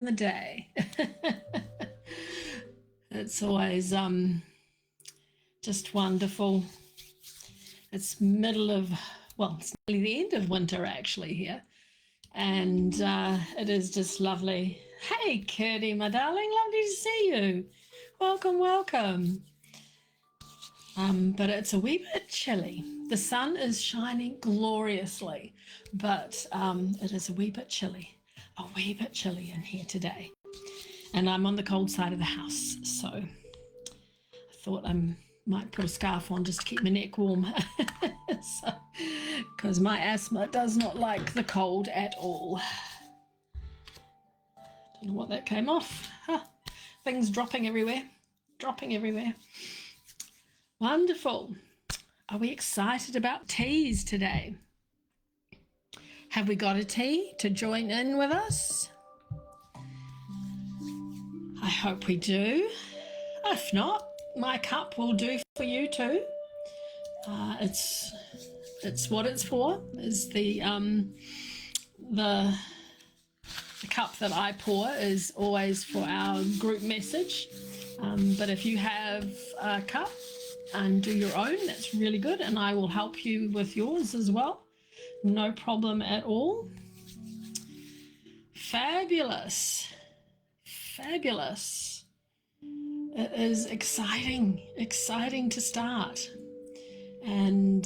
the day. It's always just wonderful. It's middle of, well, it's nearly the end of winter actually here, and it is just lovely. Hey, Curdy, my darling, lovely to see you. Welcome, welcome. But it's a wee bit chilly. The sun is shining gloriously, but it is a wee bit chilly. A wee bit chilly in here today. And I'm on the cold side of the house, so I thought I might put a scarf on just to keep my neck warm. Because my asthma does not like the cold at all. Don't know what that came off. Huh. Things dropping everywhere. Dropping everywhere. Wonderful. Are we excited about teas today? Have we got a tea to join in with us? I hope we do. If not, my cup will do for you too. It's what it's for. Is the cup that I pour is always for our group message. But if you have a cup and do your own, that's really good, and I will help you with yours as well. No problem at all. Fabulous. Fabulous. It is exciting to start. And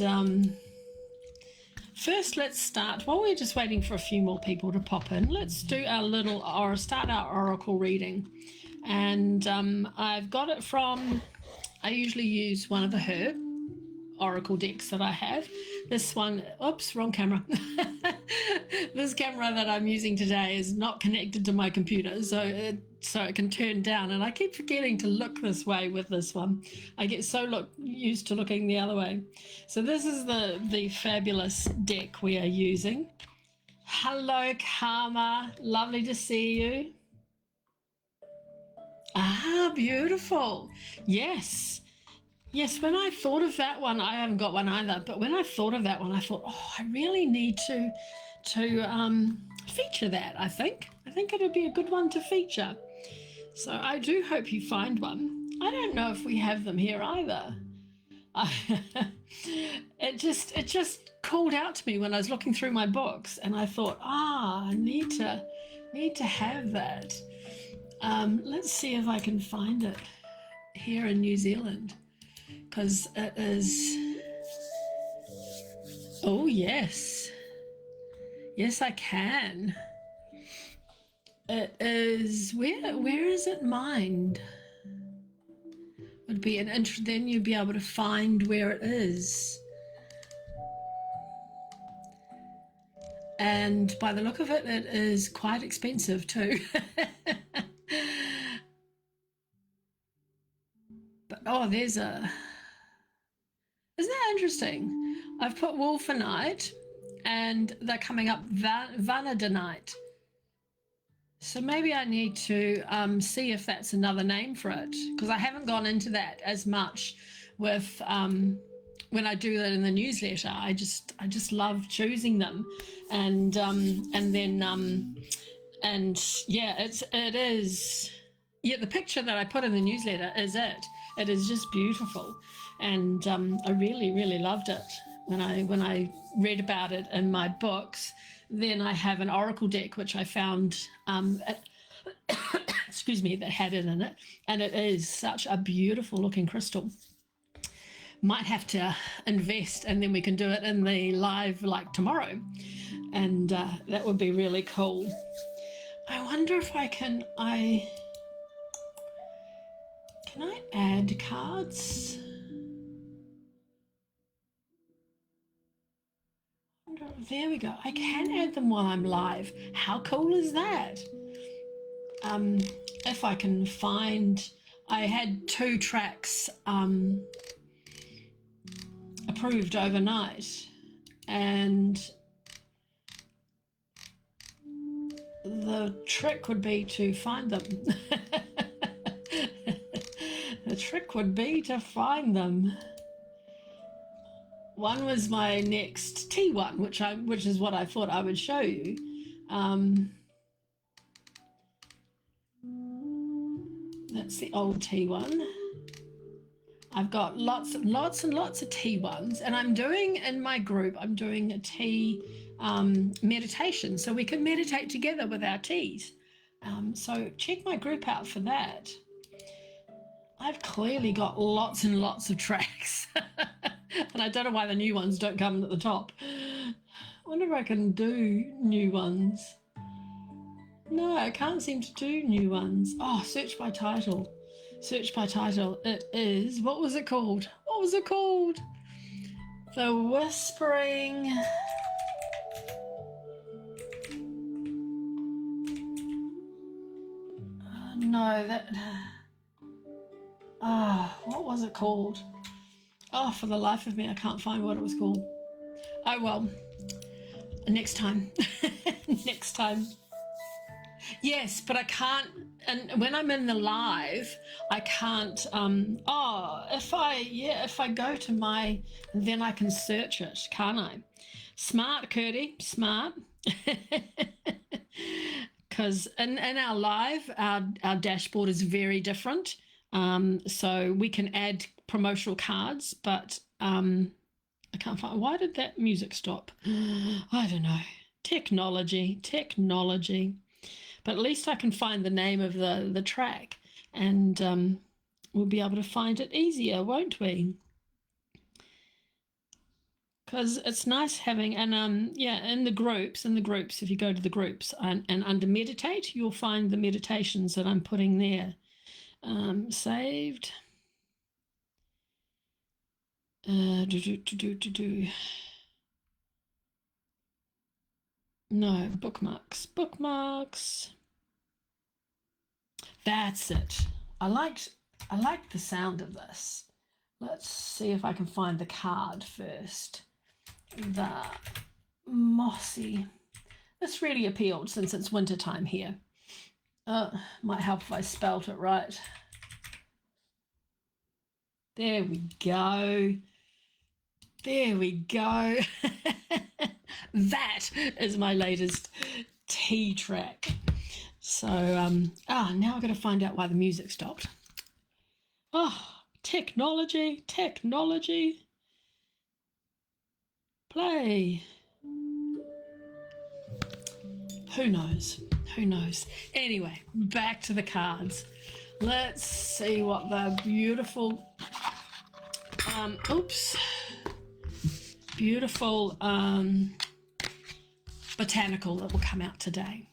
first, let's start. While we're just waiting for a few more people to pop in, let's do start our oracle reading. And I've got it from, I usually use one of the Herb oracle decks that I have. This one, oops, wrong camera. This camera that I'm using today is not connected to my computer, so it can turn down, and I keep forgetting to look this way with this one. I get so used to looking the other way. So this is the fabulous deck we are using. Hello, Karma. Lovely to see you. Ah, beautiful. Yes. Yes, when I thought of that one, I haven't got one either, but when I thought of that one, I thought, oh, I really need to feature that, I think. I think it would be a good one to feature. So I do hope you find one. I don't know if we have them here either. It just called out to me when I was looking through my books, and I thought, I need to have that. Let's see if I can find it here in New Zealand. Because it is, oh yes, yes I can. It is, where is it mined? Would be an interest, then you'd be able to find where it is. And by the look of it, it is quite expensive too. But oh, there's a, isn't that interesting? I've put wolfenite and they're coming up vanadinite. So maybe I need to see if that's another name for it, because I haven't gone into that as much with when I do that in the newsletter. I just love choosing them, and then yeah, it is. Yeah, the picture that I put in the newsletter is it. It is just beautiful, and I really loved it when I read about it in my books. Then I have an oracle deck which I found, excuse me, that had it in it, and it is such a beautiful looking crystal. Might have to invest, and then we can do it in the live like tomorrow, and that would be really cool. I wonder if can I add cards? There we go. I can add them while I'm live. How cool is that? If I can find, I had 2 tracks approved overnight, and the trick would be to find them. The trick would be to find them. One was my next T1, which is what I thought I would show you. That's the old tea one. I've got lots and lots of tea ones, and I'm doing in my group, I'm doing a tea meditation, so we can meditate together with our teas. So check my group out for that. I've clearly got lots and lots of tracks, and I don't know why the new ones don't come at the top. I wonder if I can do new ones. No, I can't seem to do new ones. Oh, search by title. Search by title. It is, what was it called? What was it called? The Whispering. No, that. What was it called? Oh, for the life of me, I can't find what it was called. Oh, well, next time. Next time. Yes, but I can't, and when I'm in the live, I can't, if I go to my, then I can search it, can't I? Smart, Curdy, smart. Because in our live, our dashboard is very different. So we can add promotional cards, but I can't find, why did that music stop? I don't know. Technology. But at least I can find the name of the track, and we'll be able to find it easier, won't we? Because it's nice having, and in the groups, if you go to the groups and under meditate, you'll find the meditations that I'm putting there. Saved. No, bookmarks. That's it. I liked the sound of this. Let's see if I can find the card first. The mossy. This really appealed since it's winter time here. Might help if I spelt it right. There we go. That is my latest tea track. So, now I've got to find out why the music stopped. Oh, technology. Play. Who knows? Anyway, back to the cards. Let's see what the beautiful, beautiful botanical that will come out today.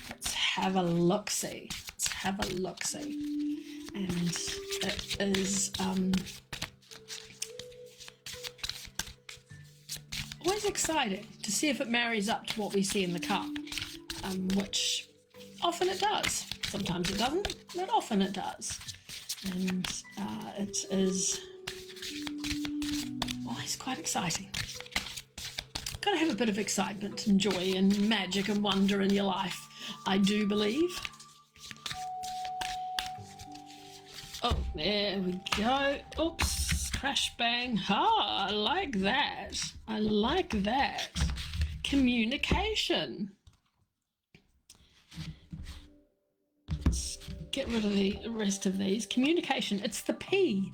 Let's have a look-see. And it is always exciting to see if it marries up to what we see in the cup, which often it does. Sometimes it doesn't, but often it does. And it is always quite exciting. Got to have a bit of excitement and joy and magic and wonder in your life, I do believe. Oh, there we go. Oops, crash bang. I like that. Communication. Let's get rid of the rest of these. Communication. It's the P.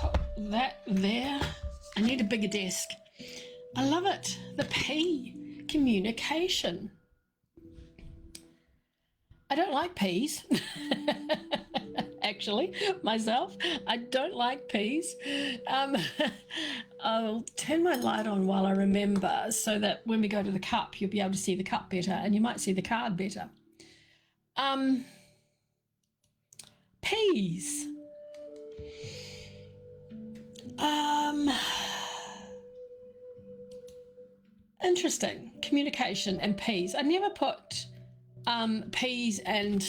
Put that there. I need a bigger desk. I love it. The P. Communication. I don't like peas. Actually, myself, I don't like peas. I'll turn my light on while I remember, so that when we go to the cup, you'll be able to see the cup better, and you might see the card better. Peas. Interesting. Communication and peas. I never put peas and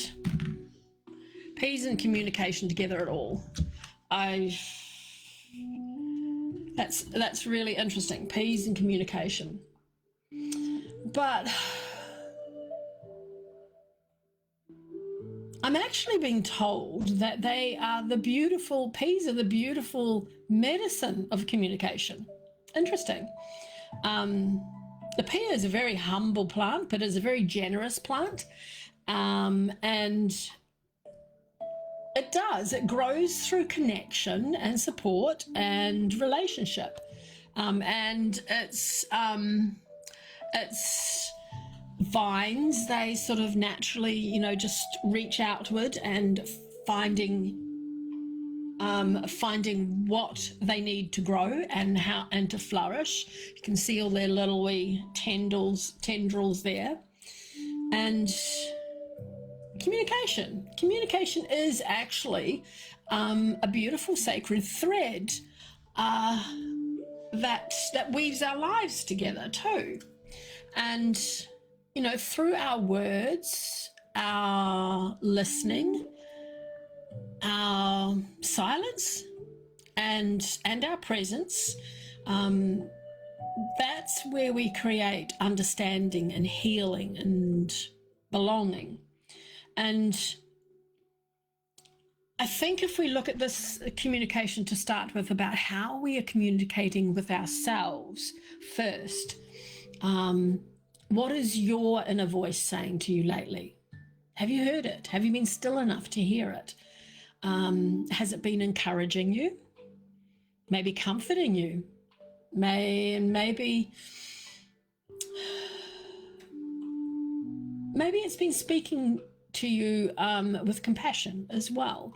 communication together at all. That's really interesting. Peas and communication. But I'm actually being told that peas are the beautiful medicine of communication. Interesting. The pear is a very humble plant, but it's a very generous plant. And it grows through connection and support and relationship. And its vines, they sort of naturally, just reach outward and finding what they need to grow and to flourish. You can see all their little wee tendrils there. And communication is actually a beautiful sacred thread that weaves our lives together too. And through our words, our listening, our silence, and our presence, that's where we create understanding and healing and belonging. And I think if we look at this communication to start with, about how we are communicating with ourselves first, what is your inner voice saying to you lately? Have you heard it? Have you been still enough to hear it? Has it been encouraging you? Maybe comforting you? Maybe it's been speaking to you with compassion as well.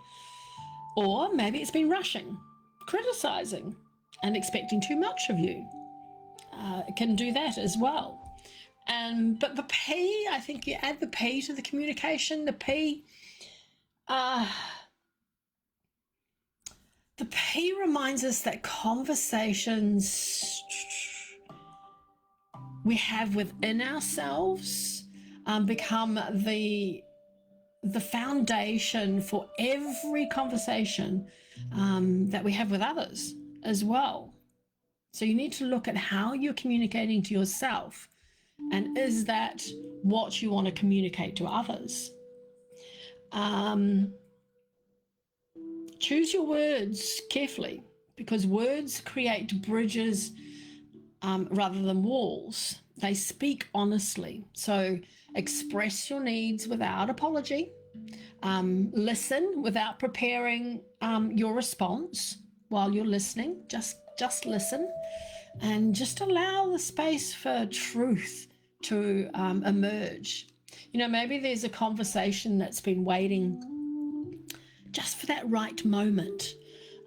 Or maybe it's been rushing, criticizing, and expecting too much of you. It can do that as well. But the P, I think you add the P to the communication. The P reminds us that conversations we have within ourselves become the foundation for every conversation that we have with others as well. So you need to look at how you're communicating to yourself, and is that what you want to communicate to others? Choose your words carefully, because words create bridges rather than walls. They speak honestly. So express your needs without apology. Listen without preparing your response while you're listening. Just listen, and just allow the space for truth to emerge. Maybe there's a conversation that's been waiting just for that right moment.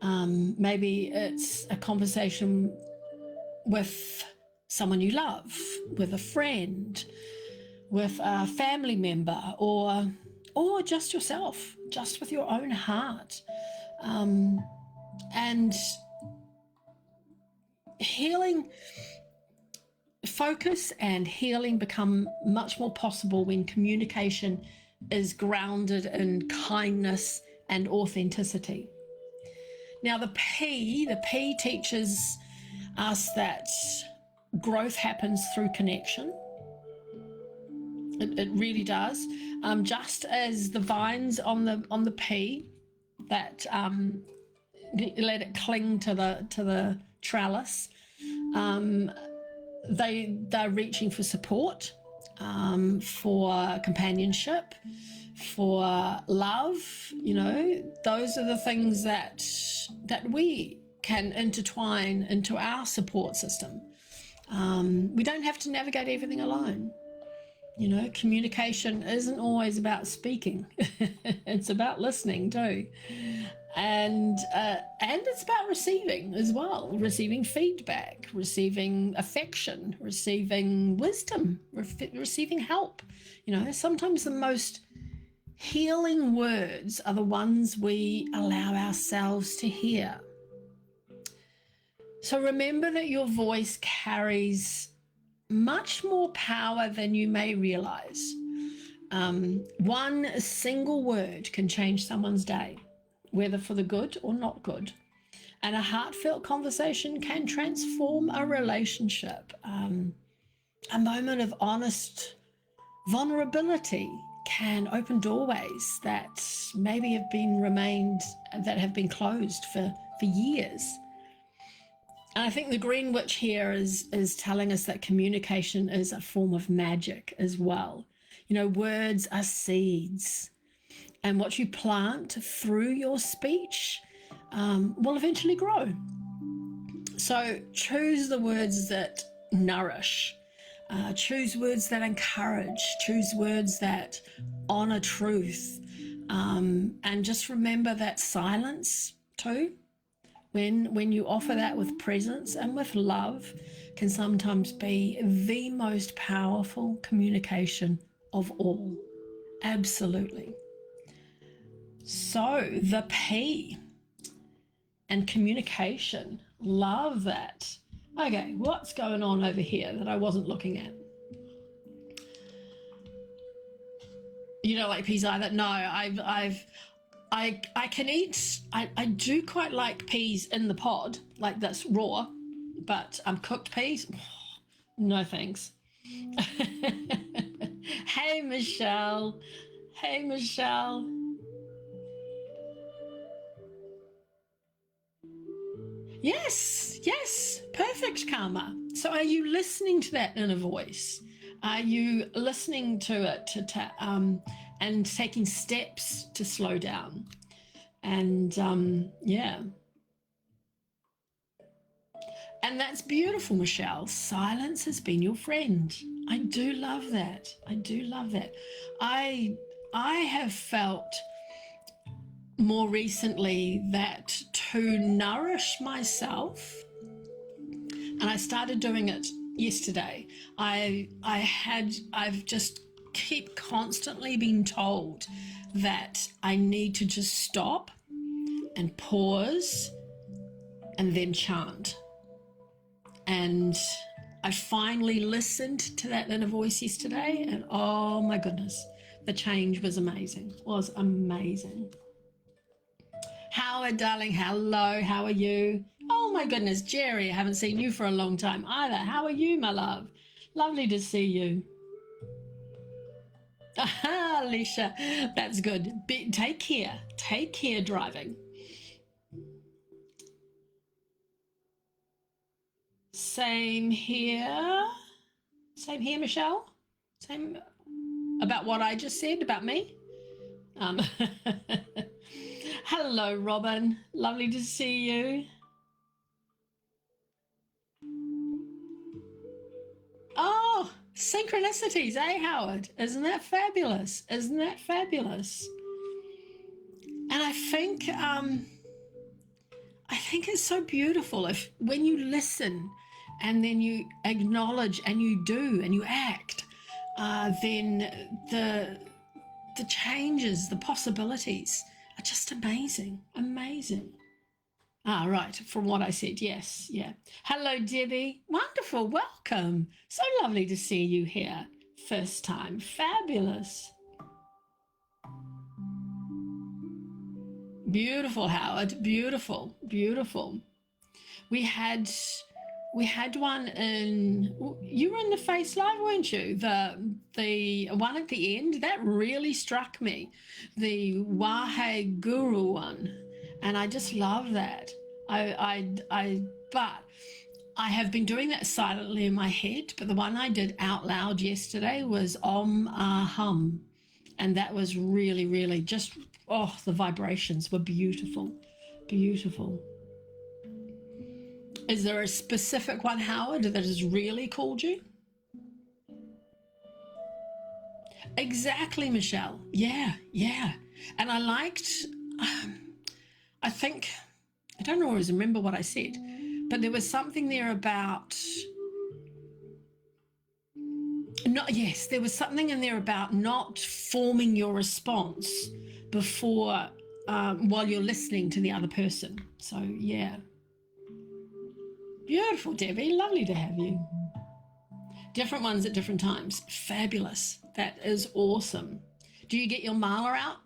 Maybe it's a conversation with someone you love, with a friend, with a family member, or just yourself, just with your own heart. And healing, focus and healing become much more possible when communication is grounded in kindness and authenticity. Now the P teaches us that growth happens through connection. It really does. Just as the vines on the P that let it cling to the trellis, they're reaching for support, for companionship, for love. Those are the things that we can intertwine into our support system. We don't have to navigate everything alone. Communication isn't always about speaking. It's about listening too. And it's about receiving as well, receiving feedback, receiving affection, receiving wisdom, receiving help. Sometimes the most healing words are the ones we allow ourselves to hear. So remember that your voice carries much more power than you may realize. One single word can change someone's day, whether for the good or not good. And a heartfelt conversation can transform a relationship. A moment of honest vulnerability can open doorways that maybe have been closed for years. And I think the Green Witch here is telling us that communication is a form of magic as well. You know, words are seeds, and what you plant through your speech will eventually grow. So choose the words that nourish, choose words that encourage, choose words that honor truth, and just remember that silence too, when you offer that with presence and with love, can sometimes be the most powerful communication of all. Absolutely. So the P and communication, love that. Okay, what's going on over here that I wasn't looking at? You don't like peas either? No, I can eat. I do quite like peas in the pod, like that's raw, but cooked peas, no thanks. Hey Michelle. Hey Michelle. Yes, perfect, Karma. So are you listening to that inner voice? Are you listening to it and taking steps to slow down? And yeah. And that's beautiful, Michelle. Silence has been your friend. I do love that. I do love that. I have felt more recently that to nourish myself, and I started doing it yesterday, I've just keep constantly been told that I need to just stop and pause and then chant. And I finally listened to that inner voice yesterday, and oh my goodness, the change was amazing. Was amazing. Howard, darling, hello, how are you? Oh my goodness, Jerry, I haven't seen you for a long time either. How are you, my love? Lovely to see you. Aha, Alicia, that's good. Take care driving. Same here, Michelle. Same about what I just said about me. Hello, Robin. Lovely to see you. Oh, synchronicities, eh, Howard? Isn't that fabulous? Isn't that fabulous? And I think it's so beautiful if when you listen and then you acknowledge and you do and you act, then the changes, the possibilities are just amazing. Right, from what I said, yes, yeah. Hello, Debbie. Wonderful, welcome. So lovely to see you here. First time, fabulous. Beautiful, Howard, beautiful. We had one you were in the Face Live, weren't you? The one at the end, that really struck me. The Wahe Guru one. And I just love that. But I have been doing that silently in my head, but the one I did out loud yesterday was Om Hum. And that was really, really just, the vibrations were beautiful. Is there a specific one, Howard, that has really called you? Exactly, Michelle. Yeah. And I liked, I think, I don't always remember what I said, but there was something there about, there was something in there about not forming your response before, while you're listening to the other person. So, yeah. Beautiful, Debbie. Lovely to have you. Different ones at different times. Fabulous. That is awesome. Do you get your mala out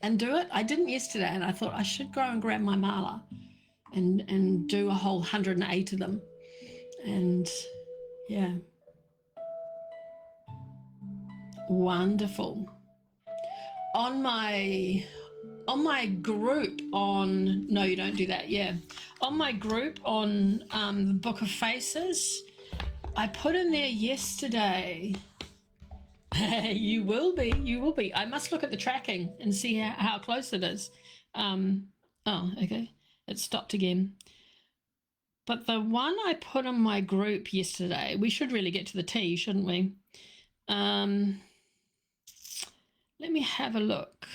and do it? I didn't yesterday, and I thought I should go and grab my mala and do a whole 108 of them. And yeah. Wonderful. On my group no, you don't do that, yeah. on my group on the Book of Faces, I put in there yesterday. You will be. I must look at the tracking and see how close it is. Oh, okay. It stopped again. But the one I put in my group yesterday, we should really get to the tea, shouldn't we? Let me have a look.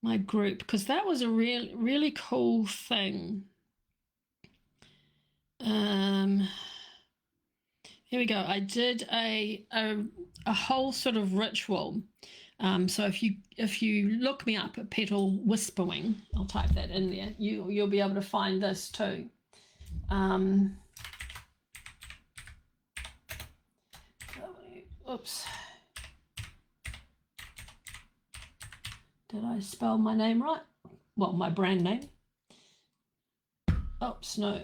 My group, because that was a really cool thing. Here we go. I did a whole sort of ritual. So if you look me up at Petal Whispering, I'll type that in there. You'll be able to find this too. Oops. Did I spell my name right? Well, my brand name. Oops, no.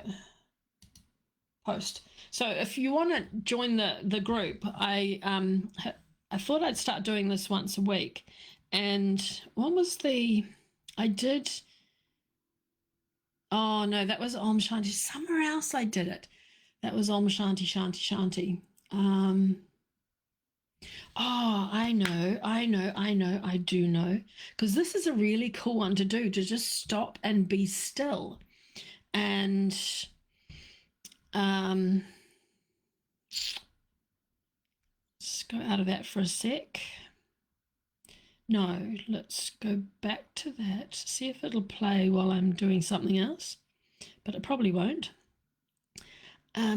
Post. So if you want to join the group, I thought I'd start doing this once a week. And what was I did, oh no, that was Om Shanti. Somewhere else I did it. That was Om Shanti, Shanti, Shanti. Oh, I do know. Because this is a really cool one to do, to just stop and be still. And let's go out of that for a sec. No, let's go back to that. See if it'll play while I'm doing something else. But it probably won't. Try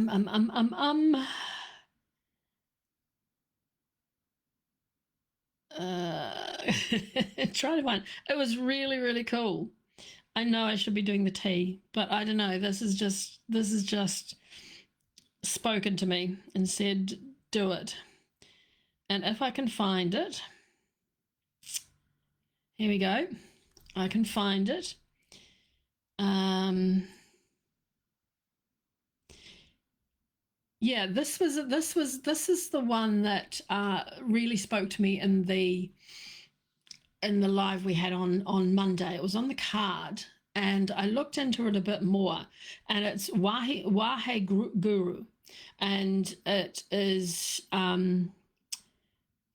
to find. It was really cool. I know I should be doing the tea, but I don't know. This is just spoken to me and said, do it. And if I can find it, here we go. I can find it. Yeah, this is the one that really spoke to me in the live we had on Monday. It was on the card, and I looked into it a bit more, and it's Wahe Guru, and it is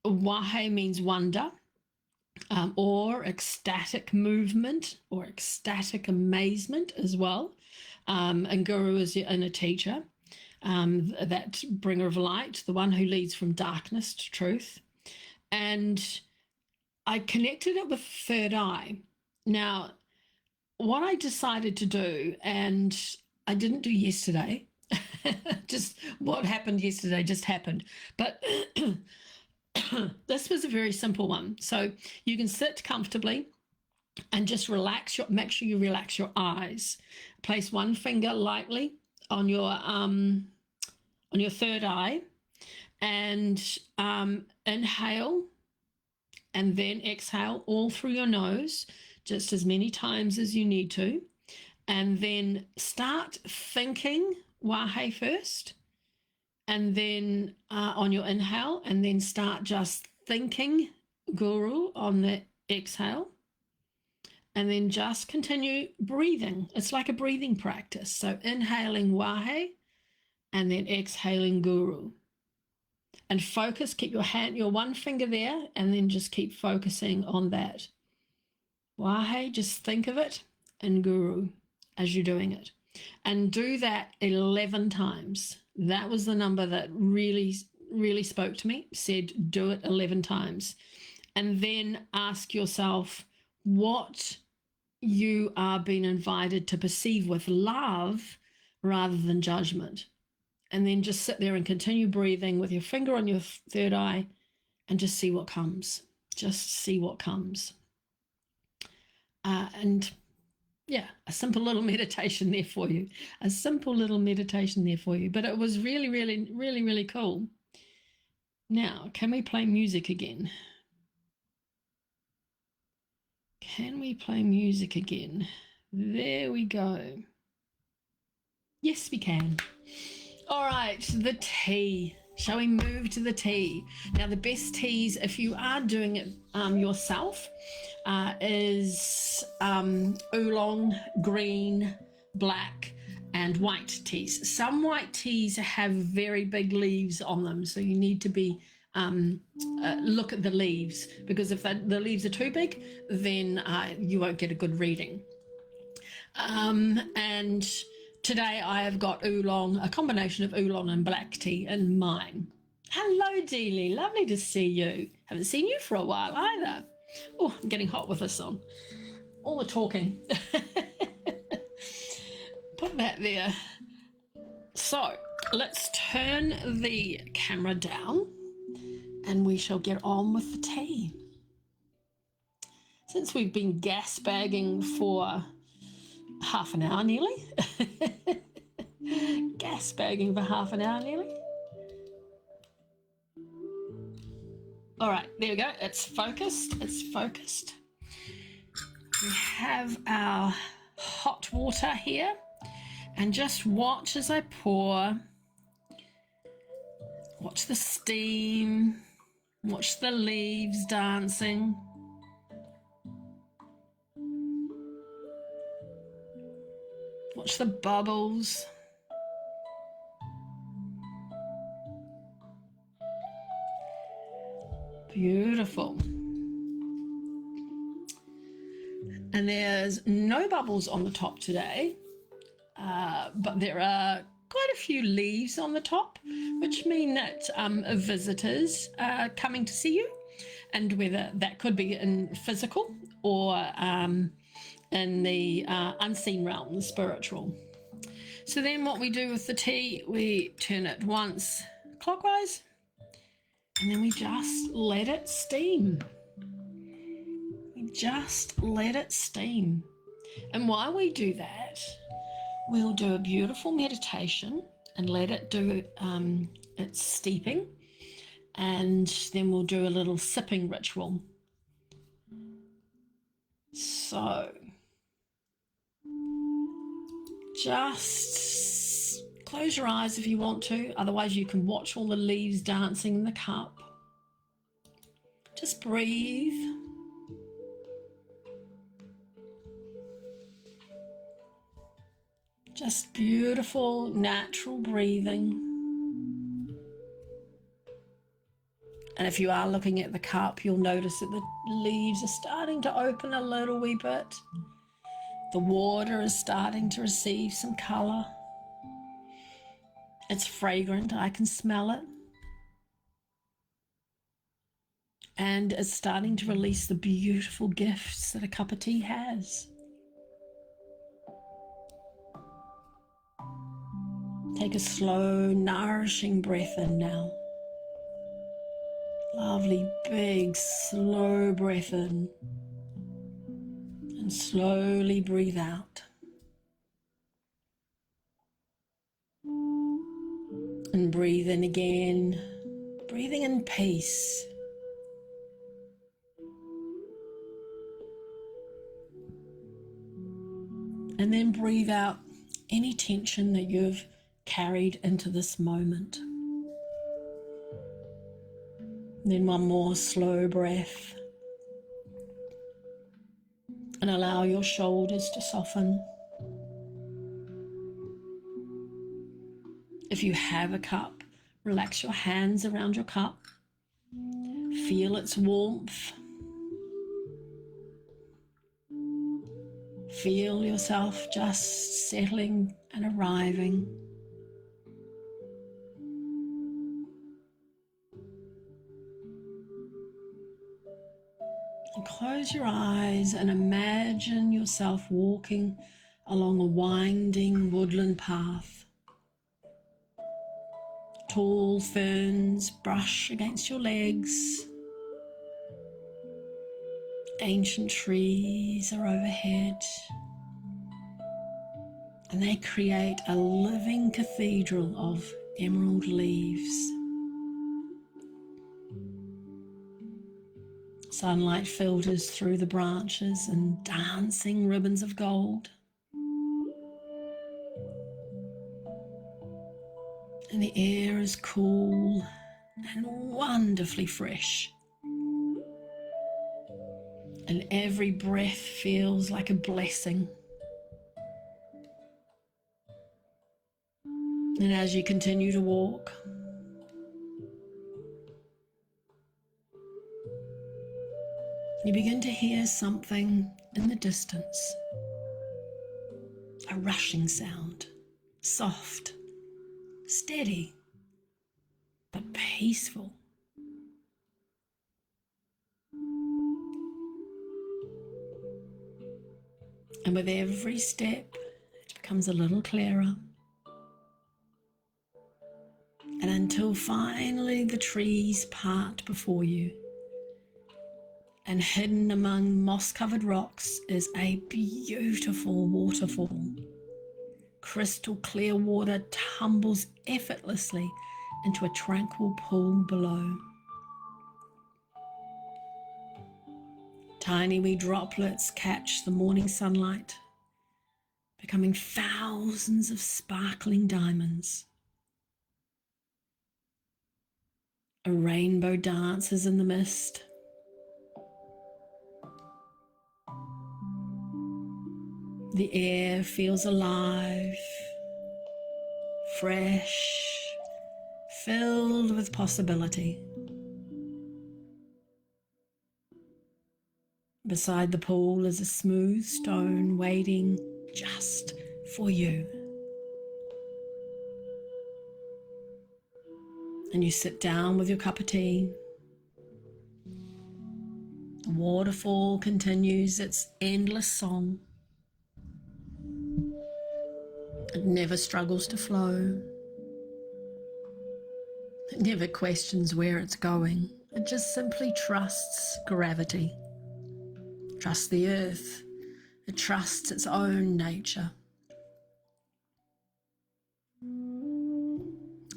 Wahe means wonder, or ecstatic movement, or ecstatic amazement as well, and Guru is your inner teacher. That bringer of light, the one who leads from darkness to truth. And I connected it with third eye. Now, what I decided to do, and I didn't do yesterday, just what happened yesterday just happened. But this was a very simple one. So you can sit comfortably and just make sure you relax your eyes. Place one finger lightly on your third eye, and inhale and then exhale all through your nose, just as many times as you need to, and then start thinking Wahe first, and then on your inhale, and then start just thinking Guru on the exhale, and then just continue breathing. It's like a breathing practice. So inhaling Wahe and then exhaling Guru. And focus, keep your one finger there, and then just keep focusing on that. Wahe, just think of it, and Guru as you're doing it. And do that 11 times. That was the number that really spoke to me, said do it 11 times. And then ask yourself what you are being invited to perceive with love rather than judgment. And then just sit there and continue breathing with your finger on your third eye and just see what comes. Just see what comes. And yeah, a simple little meditation there for you. A simple little meditation there for you. But it was really cool. Now, can we play music again? Can we play music again? There we go. Yes, we can. All right, the tea. Shall we move to the tea? Now, the best teas, if you are doing it yourself, is oolong, green, black, and white teas. Some white teas have very big leaves on them, so you need to be look at the leaves, because if the leaves are too big, then you won't get a good reading. And today I have got oolong, a combination of oolong and black tea in mine. Hello, Dealey. Lovely to see you. Haven't seen you for a while either. Oh, I'm getting hot with this on. All the talking. Put that there. So let's turn the camera down and we shall get on with the tea. Since we've been gas bagging for half an hour nearly. Gas bagging for half an hour nearly. All right, there we go. It's focused. It's focused. We have our hot water here, and just watch as I pour. Watch the steam. Watch the leaves dancing. Watch the bubbles. Beautiful. And there's no bubbles on the top today, but there are quite a few leaves on the top, which mean that visitors are coming to see you, and whether that could be in physical or in the unseen realm, the spiritual. So then what we do with the tea, we turn it once clockwise, and then we just let it steam. We just let it steam. And while we do that, we'll do a beautiful meditation and let it do its steeping. And then we'll do a little sipping ritual. So just close your eyes if you want to. Otherwise, you can watch all the leaves dancing in the cup. Just breathe. Just beautiful, natural breathing. And if you are looking at the cup, you'll notice that the leaves are starting to open a little wee bit. The water is starting to receive some colour. It's fragrant, I can smell it. And it's starting to release the beautiful gifts that a cup of tea has. Take a slow, nourishing breath in now. Lovely, big, slow breath in. And slowly breathe out. And breathe in again, breathing in peace. And then breathe out any tension that you've carried into this moment. And then one more slow breath. And allow your shoulders to soften. If you have a cup, relax your hands around your cup. Feel its warmth. Feel yourself just settling and arriving. And close your eyes and imagine yourself walking along a winding woodland path. Tall ferns brush against your legs. Ancient trees are overhead. And they create a living cathedral of emerald leaves. Sunlight filters through the branches in dancing ribbons of gold. And the air is cool and wonderfully fresh. And every breath feels like a blessing. And as you continue to walk, you begin to hear something in the distance, a rushing sound, soft, steady, but peaceful. And with every step, it becomes a little clearer. And until finally the trees part before you, and hidden among moss-covered rocks is a beautiful waterfall. Crystal clear water tumbles effortlessly into a tranquil pool below. Tiny wee droplets catch the morning sunlight, becoming thousands of sparkling diamonds. A rainbow dances in the mist. The air feels alive, fresh, filled with possibility. Beside the pool is a smooth stone waiting just for you. And you sit down with your cup of tea. The waterfall continues its endless song. It never struggles to flow. It never questions where it's going. It just simply trusts gravity. Trusts the earth. It trusts its own nature.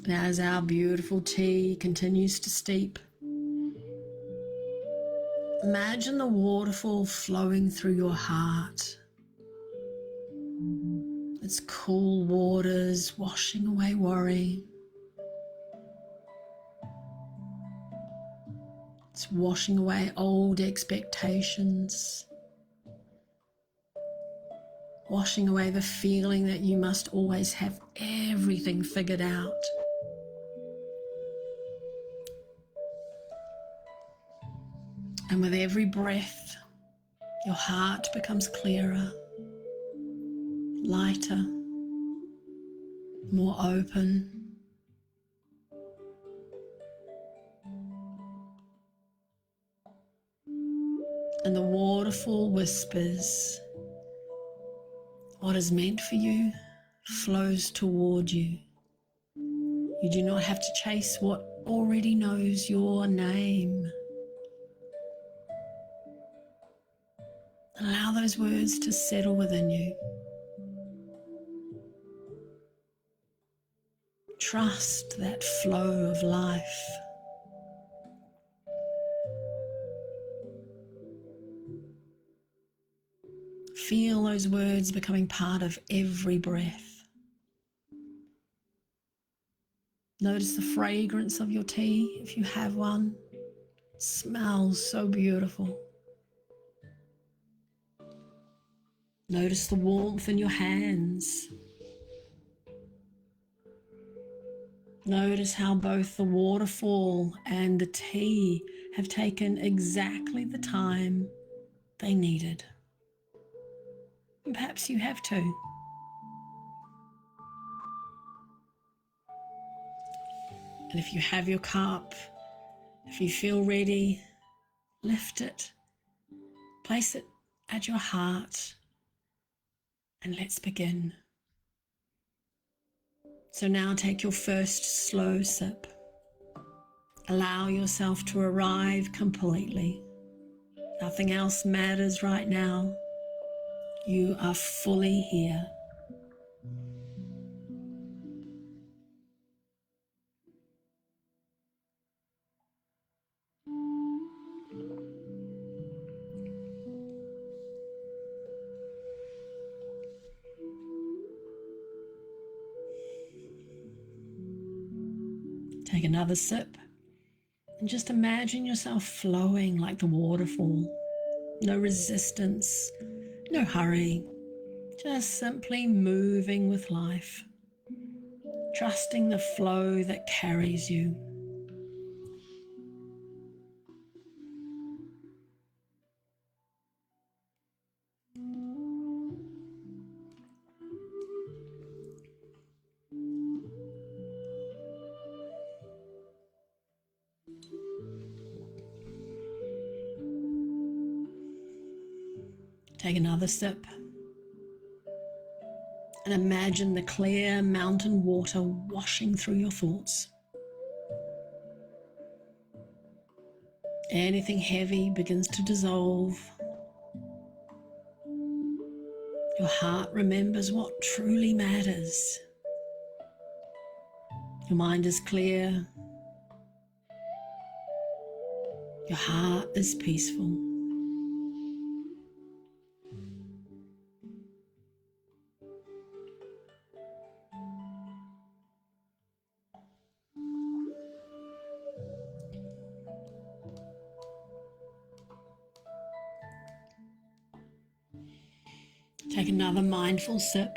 And as our beautiful tea continues to steep, imagine the waterfall flowing through your heart. Its cool waters washing away worry. It's washing away old expectations. Washing away the feeling that you must always have everything figured out. And with every breath, your heart becomes clearer, lighter, more open. And the waterfall whispers, what is meant for you flows toward you. You do not have to chase what already knows your name. Allow those words to settle within you. Trust that flow of life. Feel those words becoming part of every breath. Notice the fragrance of your tea, if you have one. It smells so beautiful. Notice the warmth in your hands. Notice how both the waterfall and the tea have taken exactly the time they needed. And perhaps you have too. And if you have your cup, if you feel ready, lift it, place it at your heart, and let's begin. So now take your first slow sip. Allow yourself to arrive completely. Nothing else matters right now. You are fully here. Take another sip and just imagine yourself flowing like the waterfall. No resistance, no hurry, just simply moving with life. trusting the flow that carries you. Take another sip and imagine the clear mountain water washing through your thoughts. Anything heavy begins to dissolve. Your heart remembers what truly matters. Your mind is clear. Your heart is peaceful. Take another mindful sip.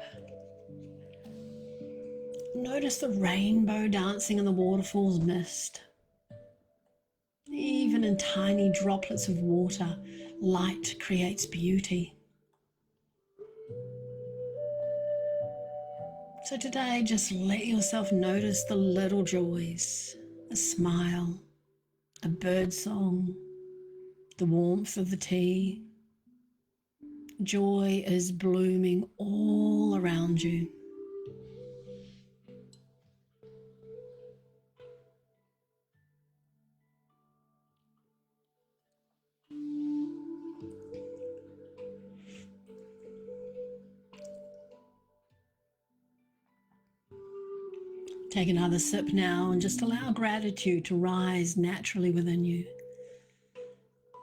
Notice the rainbow dancing in the waterfall's mist. Even in tiny droplets of water, light creates beauty. So today, just let yourself notice the little joys, a smile, a bird song, the warmth of the tea. Joy is blooming all around you. Take another sip now and just allow gratitude to rise naturally within you.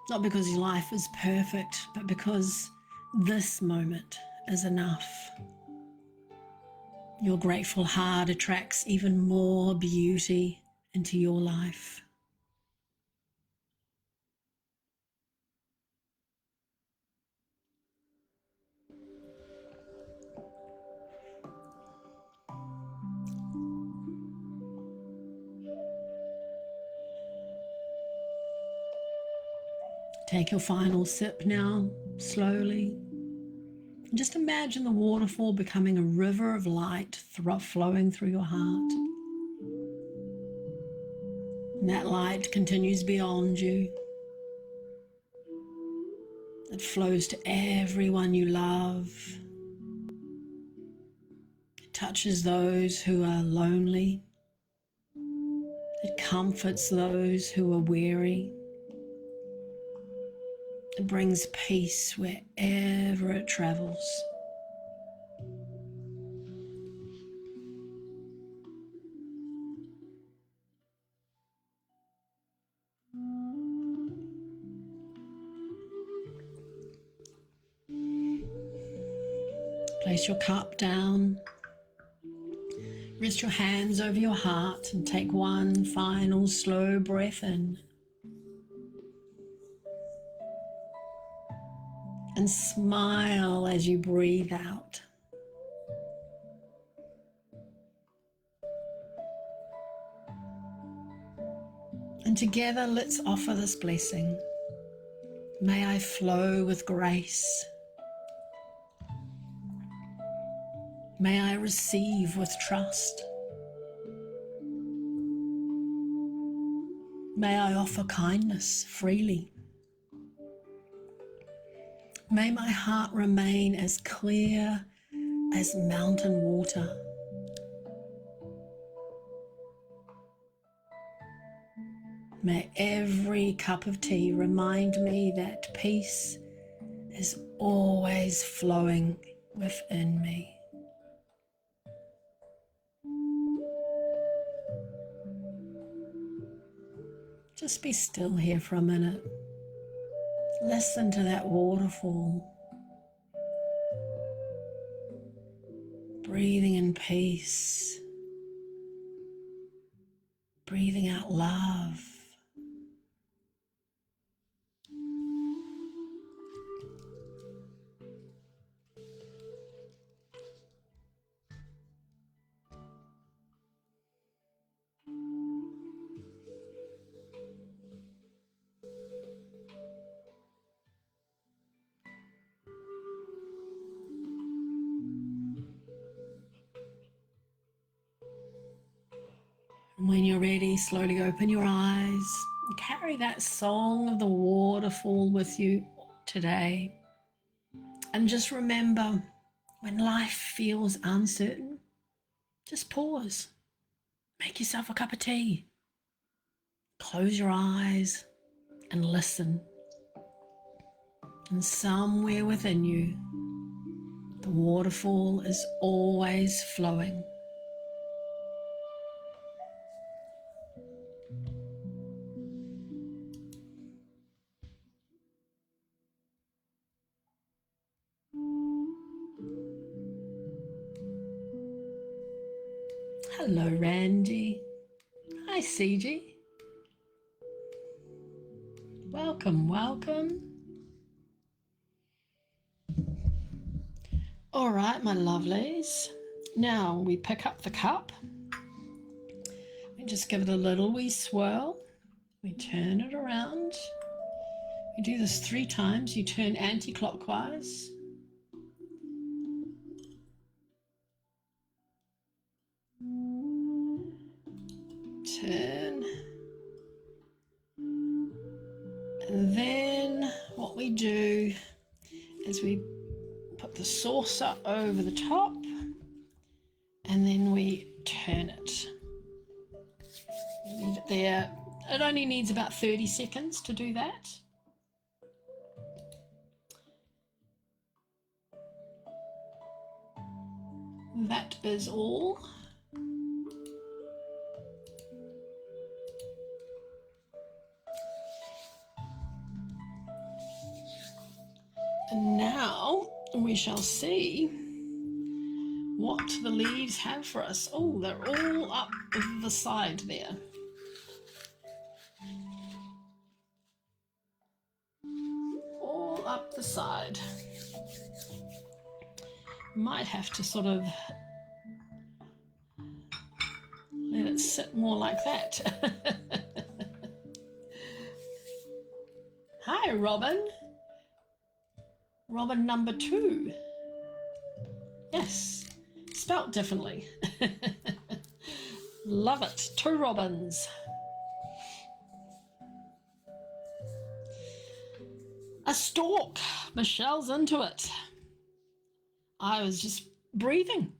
Not because your life is perfect, but because this moment is enough. Your grateful heart attracts even more beauty into your life. Take your final sip now, slowly. Just imagine the waterfall becoming a river of light flowing through your heart. And that light continues beyond you. It flows to everyone you love. It touches those who are lonely. It comforts those who are weary. It brings peace wherever it travels. Place your cup down. Rest your hands over your heart and take one final slow breath in. And smile as you breathe out. And together, let's offer this blessing. May I flow with grace. May I receive with trust. May I offer kindness freely. May my heart remain as clear as mountain water. May every cup of tea remind me that peace is always flowing within me. Just be still here for a minute. Listen to that waterfall. Breathing in peace. Breathing out love. When you're ready, slowly open your eyes and carry that song of the waterfall with you today. And just remember, when life feels uncertain, just pause. Make yourself a cup of tea. Close your eyes and listen. And somewhere within you, the waterfall is always flowing. Hello, Randy. Hi, CG. Welcome, welcome. All right, my lovelies. Now we pick up the cup. We just give it a little wee swirl. We turn it around. You do this 3 times. You turn anti-clockwise. Turn. And then what we do is we put the saucer over the top and then we turn it. Leave it there. It only needs about 30 seconds to do that. That is all. And now we shall see what the leaves have for us. Oh, they're all up the side there. All up the side. Might have to sort of let it sit more like that. Hi, Robin. Robin number 2. Yes, spelt differently. Love it. 2 robins. A stalk. Michelle's into it. I was just breathing.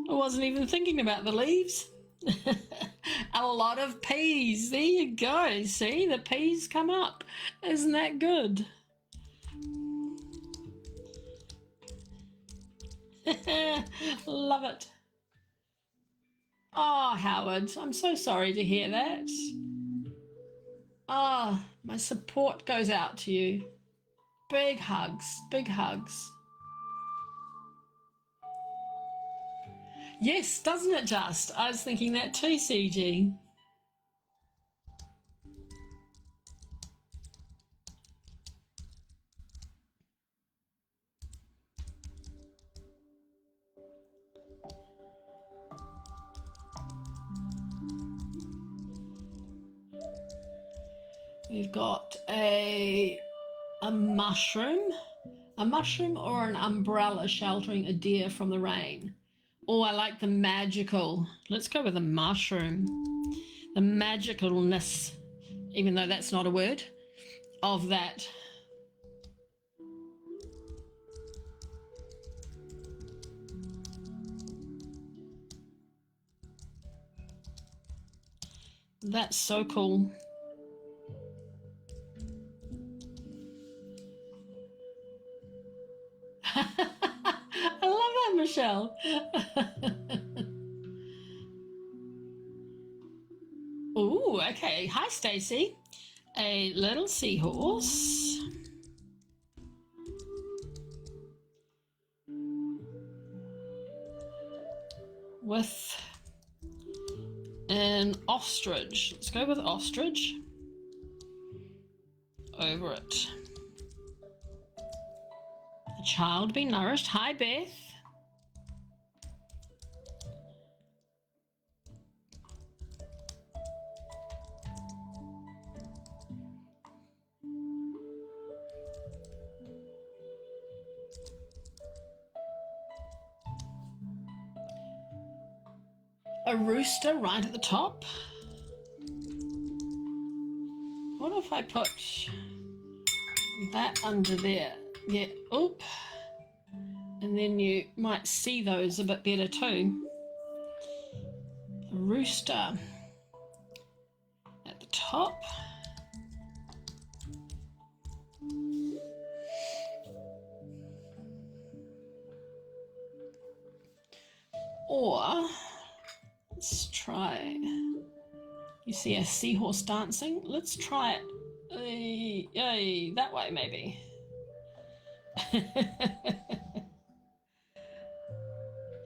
I wasn't even thinking about the leaves. A lot of peas. There you go. See, the peas come up. Isn't that good? Love it. Oh, Howard, I'm so sorry to hear that. Oh, my support goes out to you. Big hugs, big hugs. Yes, doesn't it just? I was thinking that too, CG. We've got a mushroom or an umbrella sheltering a deer from the rain. Oh, I like the magical. Let's go with the mushroom. The magicalness, even though that's not a word, of that. That's so cool. I love that, Michelle. Ooh, okay. Hi, Stacey. A little seahorse. With an ostrich. Let's go with ostrich. Over it. A child be nourished. Hi, Beth. a rooster right at the top. What if I put that under there? Yeah, oop. And then you might see those a bit better too. A rooster at the top. Or let's try, you see a seahorse dancing? Let's try it that way maybe.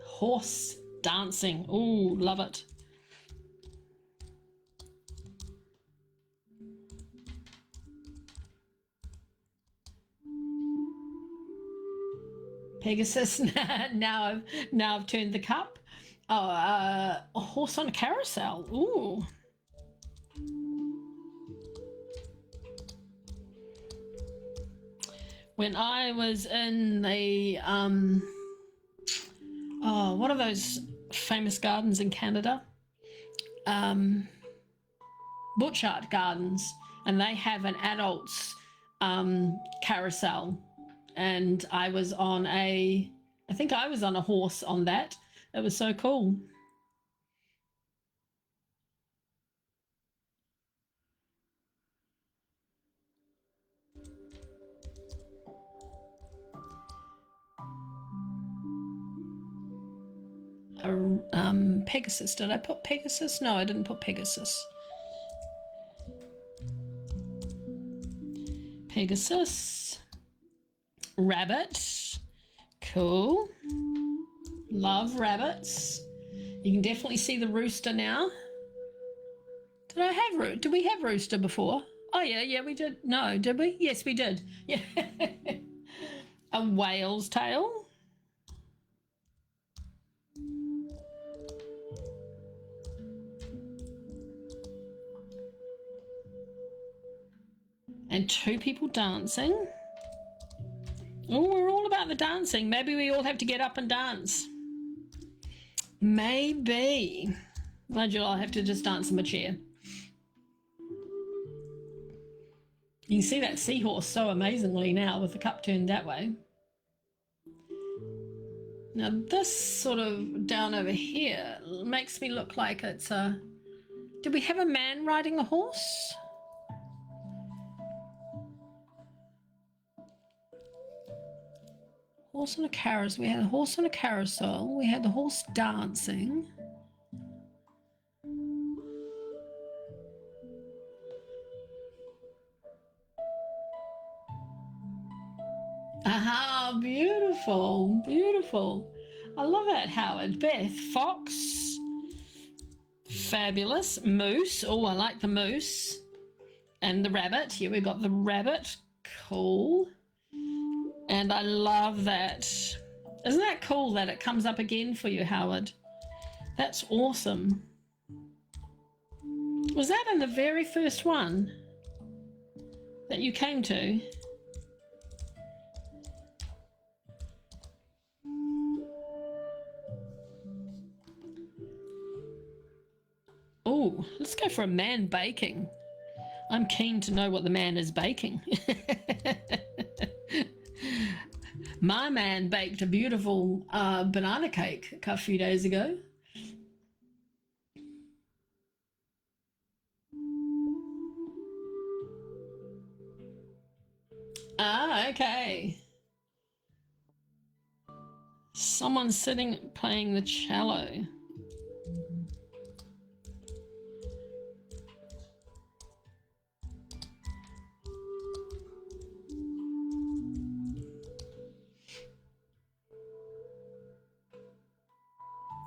Horse dancing. Ooh, love it. Pegasus. now I've turned the cup. Oh, a horse on a carousel. Ooh. When I was in the what are those famous gardens in Canada? Butchart Gardens, and they have an adults carousel, and I think I was on a horse on that. It was so cool. Pegasus. Did I put Pegasus? No, I didn't put Pegasus. Pegasus. Rabbit. Cool. Love rabbits. You can definitely see the rooster now. Did we have rooster before? Oh yeah, we did. No, did we? Yes, we did. Yeah. A whale's tail. And two people dancing. Oh, we're all about the dancing. Maybe we all have to get up and dance. Maybe. Nigel, I'll have to just dance in my chair. You can see that seahorse so amazingly now with the cup turned that way. Now this sort of down over here makes me look like it's a... Did we have a man riding a horse? Horse on a carousel. We had a horse on a carousel. We had the horse dancing. Ah, beautiful, beautiful. I love that, Howard. Beth, fox. Fabulous. Moose. Oh, I like the moose. And the rabbit. Here we got the rabbit. Cool. And I love that. Isn't that cool that it comes up again for you, Howard? That's awesome. Was that in the very first one that you came to? Oh, let's go for a man baking. I'm keen to know what the man is baking. My man baked a beautiful banana cake a few days ago. Ah, okay. Someone's sitting playing the cello.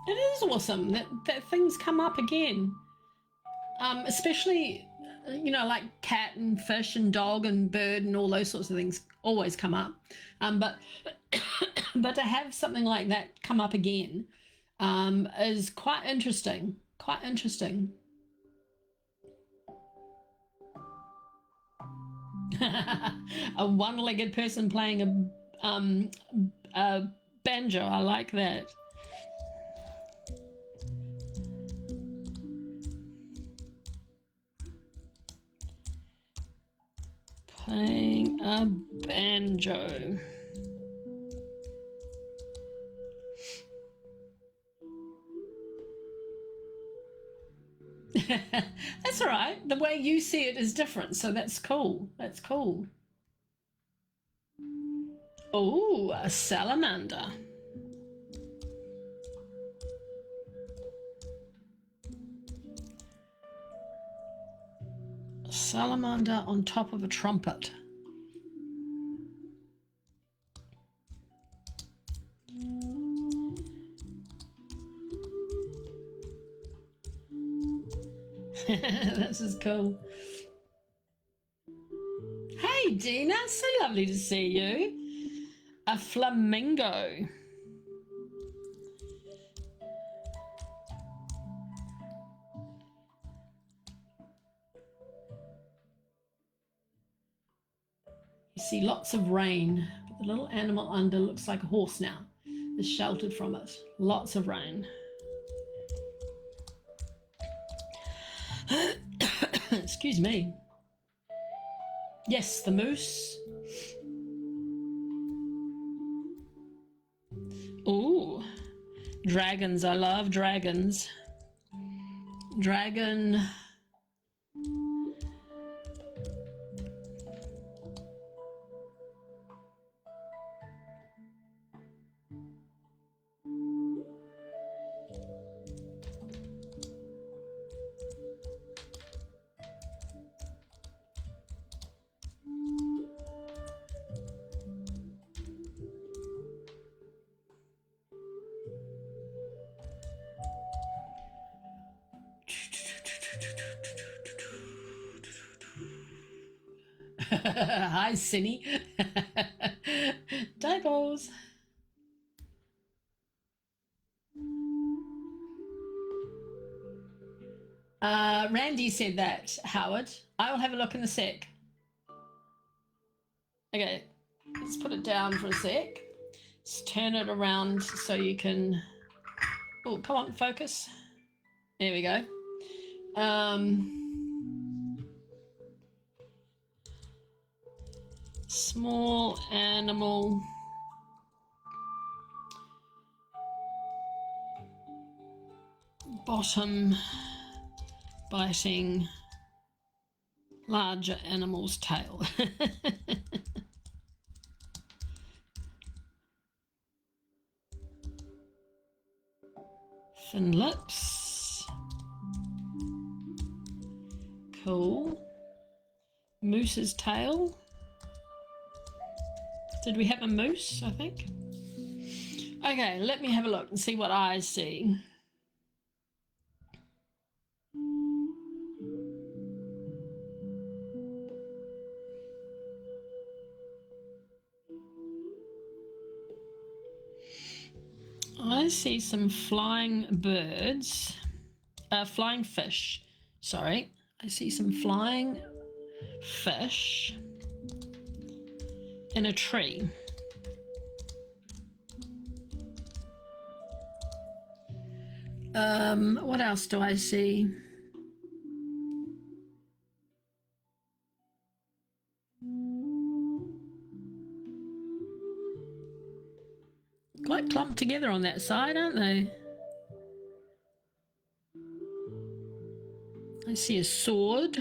It is awesome that things come up again, especially, you know, like cat and fish and dog and bird and all those sorts of things always come up. But but to have something like that come up again is quite interesting. Quite interesting. A one-legged person playing a banjo. I like that. Playing a banjo. That's all right. The way you see it is different, so that's cool. That's cool. Oh, a salamander. A salamander on top of a trumpet. This is cool. Hey, Dina, so lovely to see you. A flamingo. You see lots of rain, but the little animal under looks like a horse now. Is sheltered from it. Lots of rain. Excuse me. Yes, the moose. Ooh, dragons. I love dragons. Dragon. Hi, Cindy. Typos. Randy said that, Howard. I will have a look in a sec. Okay, let's put it down for a sec. Let's turn it around so you can... Oh, come on, focus. There we go. Small animal. Bottom biting larger animal's tail. Thin lips. Cool. Moose's tail. Did we have a moose, I think? Okay, let me have a look and see what I see. I see some flying birds, flying fish, sorry. I see some flying fish in a tree. What else do I see? Quite clumped together on that side, aren't they? I see a sword.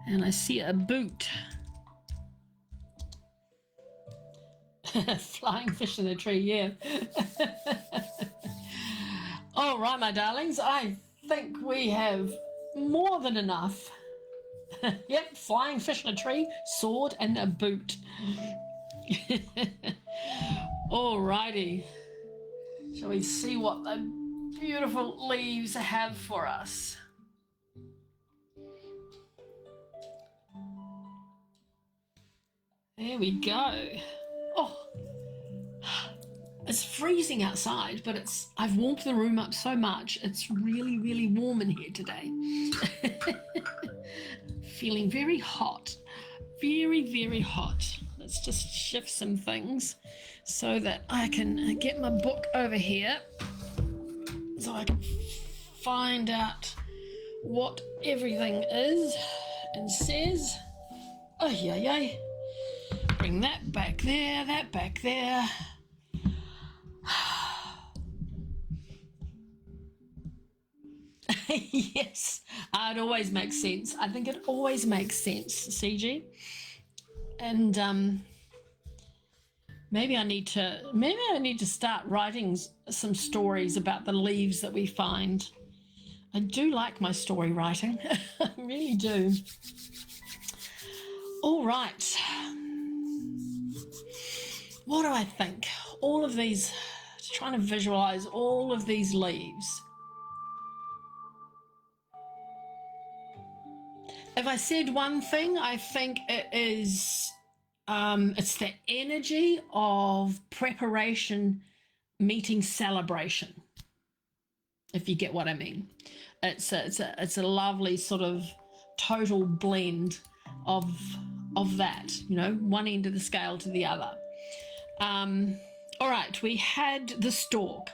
And I see a boot. Flying fish in a tree, yeah. All right, my darlings, I think we have more than enough. Yep, flying fish in a tree, sword, and a boot. All righty. Shall we see what the beautiful leaves have for us? There we go. Oh, it's freezing outside, but I've warmed the room up so much. It's really, really warm in here today. Feeling very hot. Very, very hot. Let's just shift some things so that I can get my book over here so I can find out what everything is and says. Oh, yeah. Bring that back there, that back there. Yes, it always makes sense. I think it always makes sense, CG. And maybe I need to start writing some stories about the leaves that we find. I do like my story writing. I really do. All right. What do I think? All of these, trying to visualize all of these leaves. If I said one thing, I think it is, it's the energy of preparation meeting celebration, if you get what I mean. It's a lovely sort of total blend of that, you know, one end of the scale to the other. All right, we had the stork.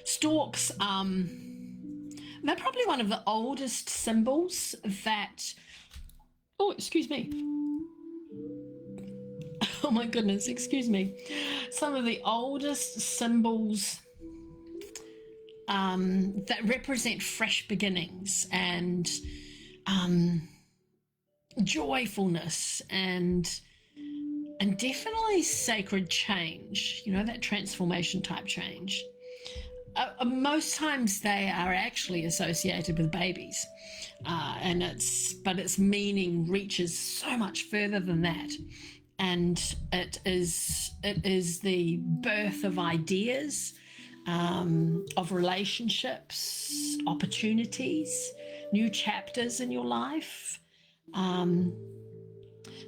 Storks, they're probably one of the oldest symbols that, oh, excuse me. Oh my goodness, excuse me. Some of the oldest symbols that represent fresh beginnings and joyfulness and definitely sacred change, you know, that transformation type change. Most times they are actually associated with babies, and its meaning reaches so much further than that, and it is the birth of ideas, of relationships, opportunities, new chapters in your life.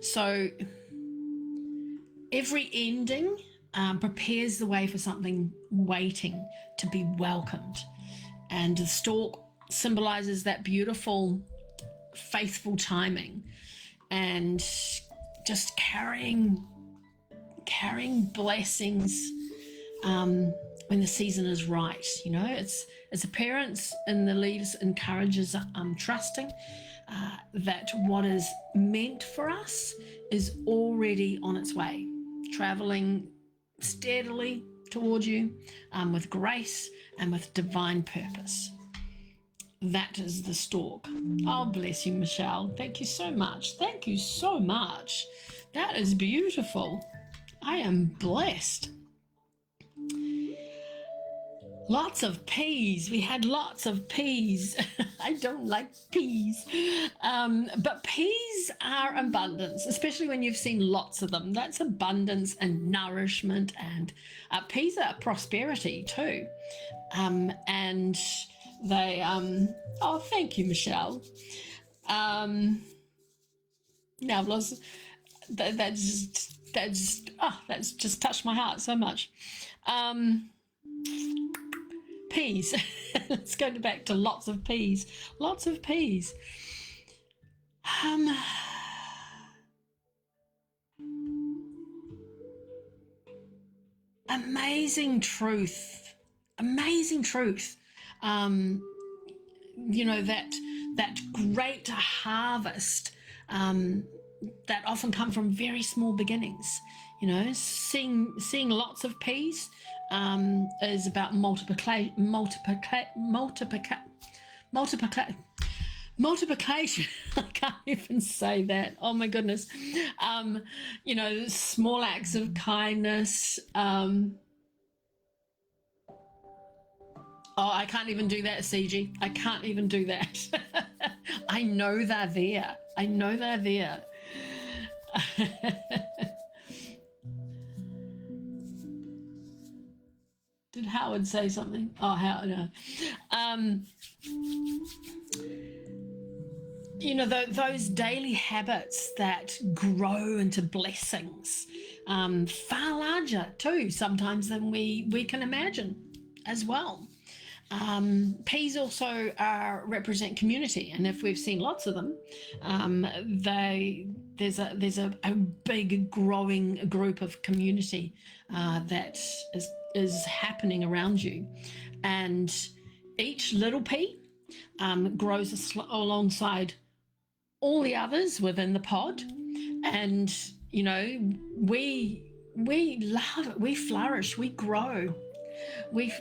So every ending prepares the way for something waiting to be welcomed. And the stork symbolizes that beautiful, faithful timing and just carrying blessings when the season is right. You know, its appearance in the leaves encourages trusting that what is meant for us is already on its way, traveling steadily toward you with grace and with divine purpose. That is the stork. Oh, bless you, Michelle. Thank you so much. Thank you so much. That is beautiful. I am blessed. Lots of peas. We had lots of peas. I don't like peas. But peas are abundance, especially when you've seen lots of them. That's abundance and nourishment, and peas are prosperity too. And they, oh, thank you, Michelle. Now I've lost, that's just touched my heart so much. Peas. Let's go back to lots of peas. Lots of peas. Amazing truth. Amazing truth. You know, that great harvest that often come from very small beginnings. You know, seeing lots of peas is about multiplication. I can't even say that. Oh my goodness. You know, small acts of kindness. Oh, I can't even do that, CG. I can't even do that. I know they're there. I know they're there. Did Howard say something? Oh, Howard. You know, those daily habits that grow into blessings, far larger too, sometimes than we can imagine as well. Peas also represent community, and if we've seen lots of them, there's a big growing group of community that is happening around you, and each little pea grows alongside all the others within the pod, and we love it. We flourish, we grow, we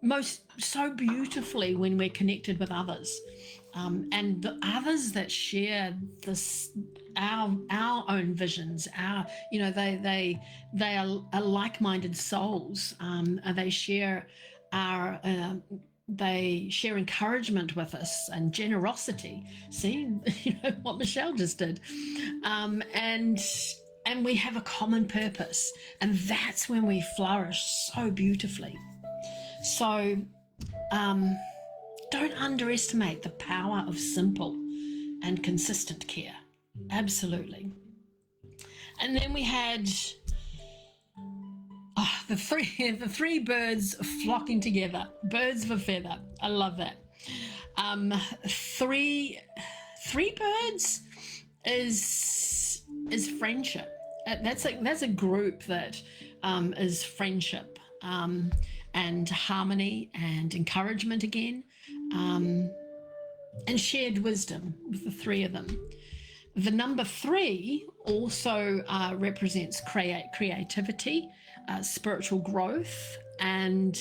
most so beautifully when we're connected with others, and the others that share this our own visions, our they are like-minded souls. They share our they share encouragement with us and generosity. See, what Michelle just did, and we have a common purpose, and that's when we flourish so beautifully. So don't underestimate the power of simple and consistent care. Absolutely. And then we had the three birds flocking together. Birds of a feather. I love that. Three birds is friendship. That's a group that is friendship, and harmony and encouragement again, and shared wisdom with the three of them. The number 3 also represents creativity, spiritual growth, and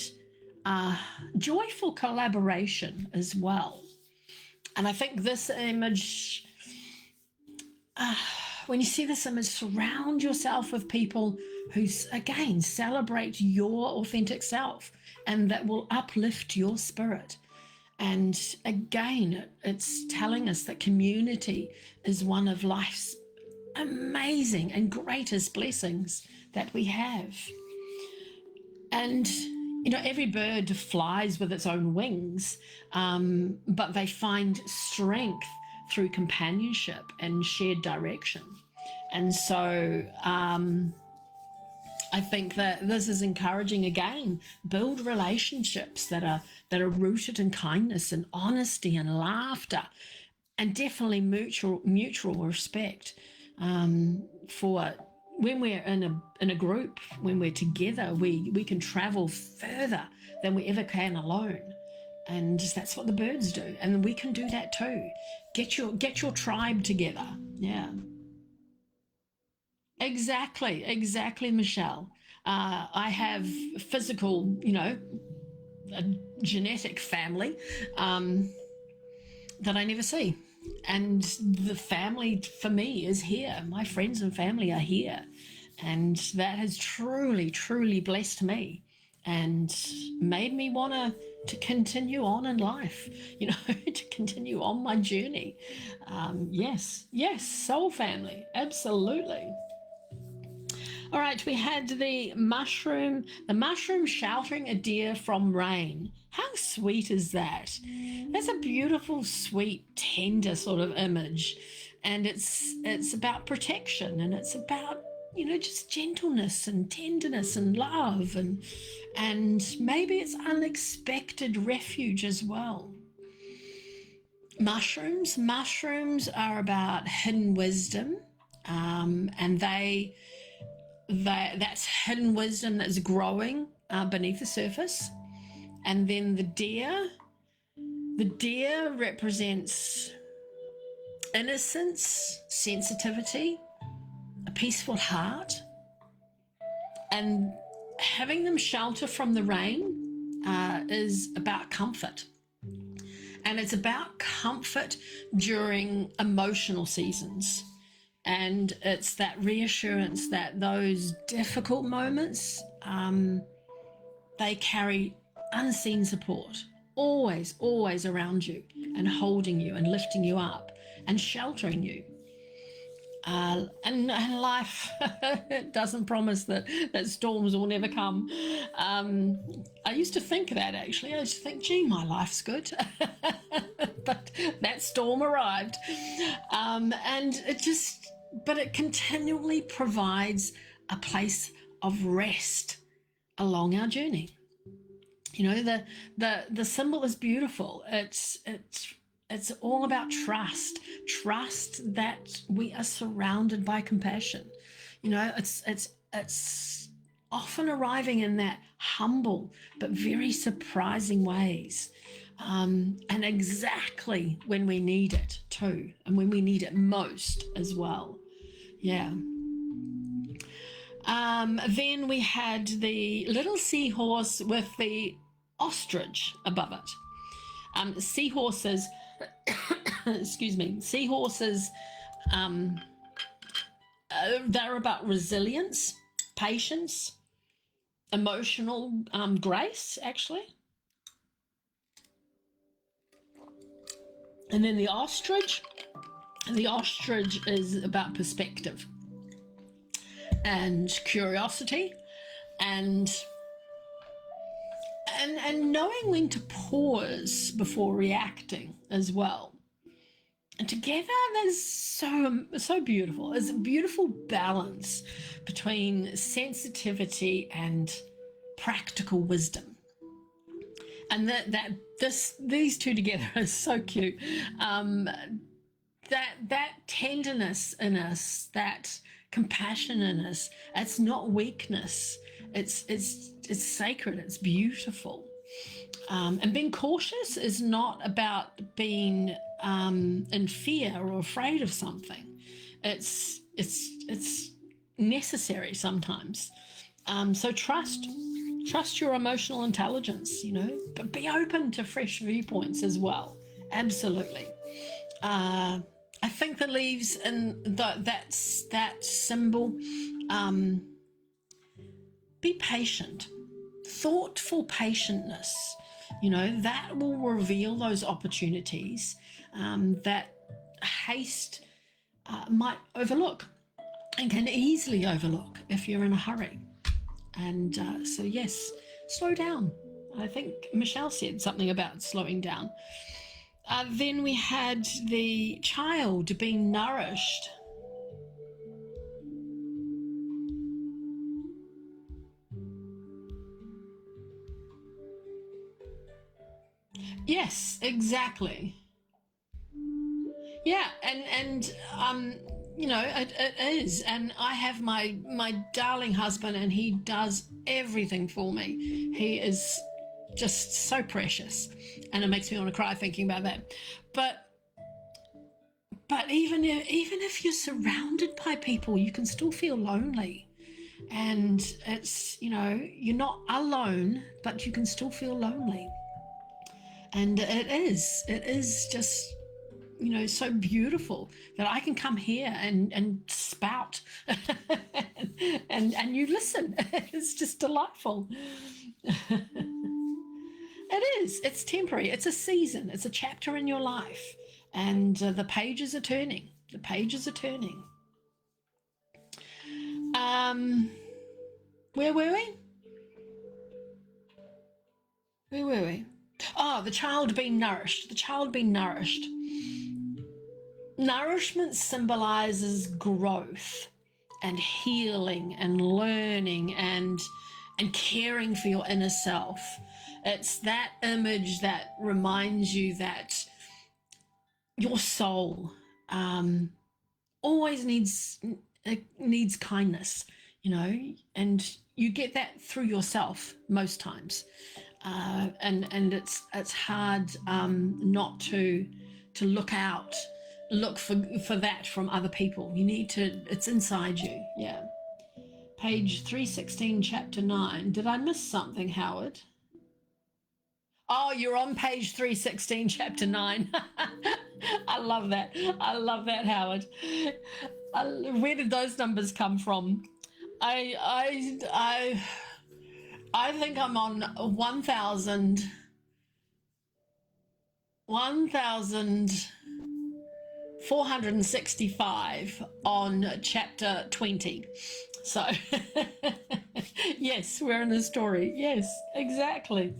joyful collaboration as well. And I think this image, when you see this image, surround yourself with people who, again, celebrate your authentic self and that will uplift your spirit. And again, it's telling us that community is one of life's amazing and greatest blessings that we have. And, every bird flies with its own wings, but they find strength through companionship and shared direction. And so I think that this is encouraging, again, build relationships that are rooted in kindness and honesty and laughter, and definitely mutual respect. For when we're in a group, when we're together, we can travel further than we ever can alone. And that's what the birds do, and we can do that too. Get your tribe together. Yeah. Exactly, Michelle. I have physical, a genetic family that I never see. And the family for me is here. My friends and family are here. And that has truly, truly blessed me and made me want to continue on in life, to continue on my journey. Yes, soul family, absolutely. All right, we had the mushroom sheltering a deer from rain. How sweet is that? That's a beautiful, sweet, tender sort of image. And it's about protection, and it's about, just gentleness and tenderness and love, and maybe it's unexpected refuge as well. Mushrooms are about hidden wisdom, and that's hidden wisdom that's growing beneath the surface. And then the deer represents innocence, sensitivity, a peaceful heart, and having them shelter from the rain is about comfort. And it's about comfort during emotional seasons. And it's that reassurance that those difficult moments, they carry unseen support, always around you and holding you and lifting you up and sheltering you. And life doesn't promise that storms will never come. I used to think that, actually. I used to think, gee, my life's good. But that storm arrived. And it continually provides a place of rest along our journey. The symbol is beautiful. It's all about trust that we are surrounded by compassion. It's often arriving in that humble but very surprising ways. And exactly when we need it too, and when we need it most as well. Yeah. Then we had the little seahorse with the ostrich above it. Seahorses, excuse me, seahorses, they're about resilience, patience, emotional grace, actually. And then the ostrich is about perspective and curiosity and knowing when to pause before reacting as well. And together, that's so beautiful. It's a beautiful balance between sensitivity and practical wisdom. And these two together are so cute. That tenderness in us, that compassion in us, it's not weakness. It's sacred. It's beautiful. And being cautious is not about being in fear or afraid of something. It's necessary sometimes. So trust your emotional intelligence, but be open to fresh viewpoints as well. Absolutely. I think the leaves in that symbol, be patient, thoughtful patientness. That will reveal those opportunities that haste might overlook and can easily overlook if you're in a hurry. And so, yes, slow down. I think Michelle said something about slowing down. Then we had the child being nourished. Yes, exactly. Yeah, and it is. And I have my darling husband, and he does everything for me. He is just so precious, and it makes me want to cry thinking about that. But even if you're surrounded by people, you can still feel lonely. And it's, you're not alone, but you can still feel lonely. And it is just, so beautiful that I can come here and spout and you listen. It's just delightful. It's temporary. It's a season. It's a chapter in your life. And the pages are turning. The pages are turning. Where were we? Where were we? Oh, the child being nourished. The child being nourished. Nourishment symbolizes growth and healing and learning and caring for your inner self. It's that image that reminds you that your soul always needs kindness, and you get that through yourself most times. And it's hard not to look for that from other people. You need to, it's inside you. Yeah. Page 316, chapter 9. Did I miss something, Howard? Oh, you're on page 316, chapter 9. I love that. I love that, Howard. Where did those numbers come from? I think I'm on 1,465 on chapter 20. So, yes, we're in a story. Yes, exactly.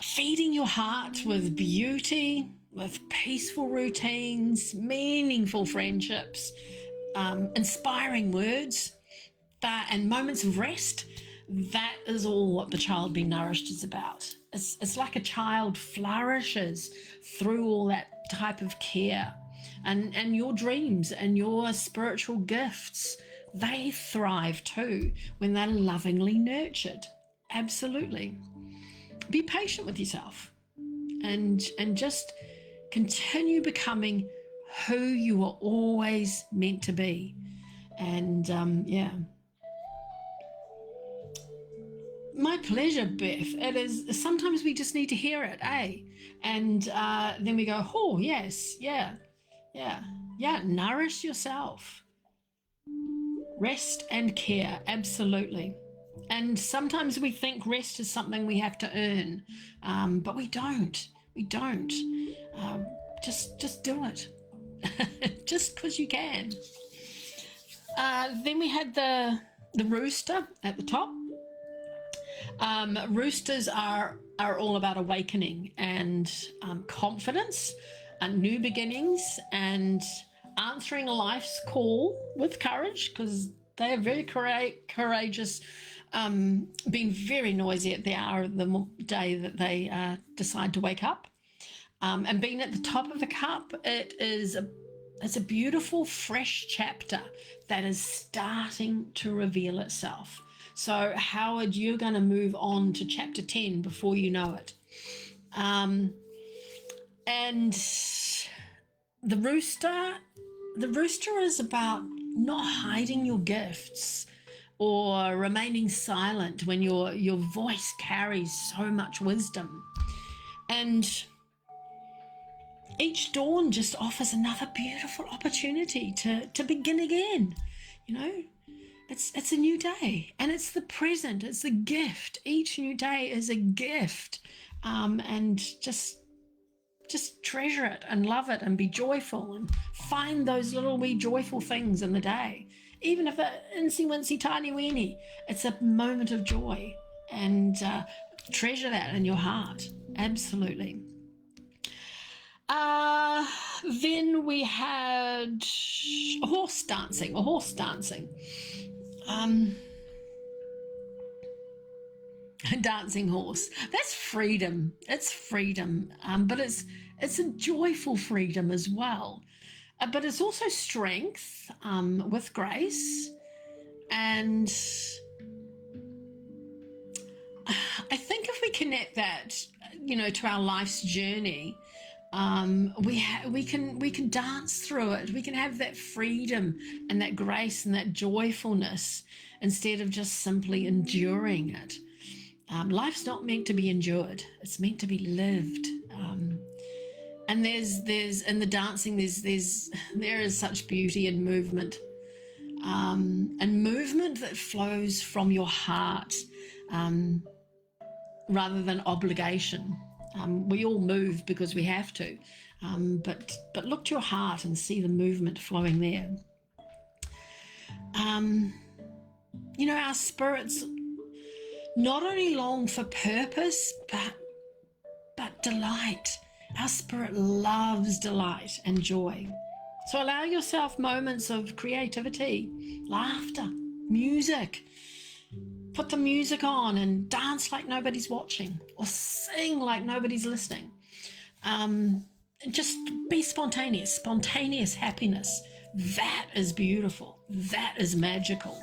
Feeding your heart with beauty, with peaceful routines, meaningful friendships, inspiring words, and moments of rest. That is all what the child being nourished is about. It's like a child flourishes through all that type of care. and your dreams and your spiritual gifts, they thrive too when they're lovingly nurtured. Absolutely. Be patient with yourself and just continue becoming who you were always meant to be. And yeah. My pleasure, Beth. It is, sometimes we just need to hear it, eh? And then we go, oh, yes, yeah, yeah, yeah. Nourish yourself. Rest and care, absolutely. And sometimes we think rest is something we have to earn, but we don't. We don't. Just do it. Just because you can. Then we had the rooster at the top. Roosters are all about awakening and confidence and new beginnings and answering life's call with courage, because they are very courageous, being very noisy at the hour of the day that they decide to wake up. And being at the top of the cup, it's a beautiful, fresh chapter that is starting to reveal itself. So, Howard, you're going to move on to chapter 10 before you know it. And the rooster is about not hiding your gifts or remaining silent when your voice carries so much wisdom. And each dawn just offers another beautiful opportunity to begin again, you know. It's a new day, and it's the present. It's a gift. Each new day is a gift, and just treasure it and love it and be joyful and find those little wee joyful things in the day, even if they're incy wincy tiny weeny. It's a moment of joy, and treasure that in your heart. Absolutely. Then we had a horse dancing. A dancing horse. That's freedom. It's freedom, but it's a joyful freedom as well. But it's also strength with grace. And I think if we connect that, to our life's journey, we can dance through it. We can have that freedom and that grace and that joyfulness instead of just simply enduring it. Life's not meant to be endured; it's meant to be lived. And there's in the dancing there is such beauty in movement, and movement that flows from your heart, rather than obligation. We all move because we have to, but look to your heart and see the movement flowing there. Our spirits not only long for purpose, but delight. Our spirit loves delight and joy. So allow yourself moments of creativity, laughter, music. Put the music on and dance like nobody's watching, or sing like nobody's listening. Just be spontaneous. Spontaneous happiness. That is beautiful. That is magical.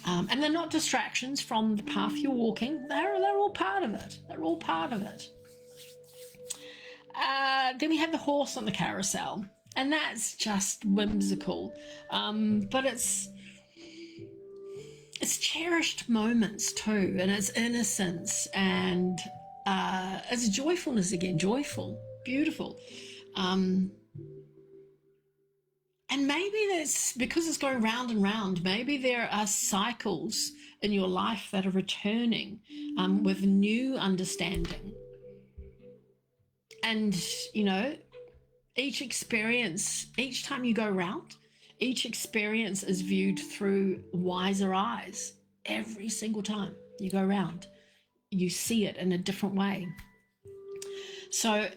And they're not distractions from the path you're walking. They're all part of it. They're all part of it. Then we have the horse on the carousel, and that's just whimsical. But it's cherished moments too, and it's innocence, and it's joyfulness again. Joyful, beautiful. And maybe that's because it's going round and round. Maybe there are cycles in your life that are returning with new understanding. And, each experience, each time you go round, each experience is viewed through wiser eyes. Every single time you go round, you see it in a different way. So,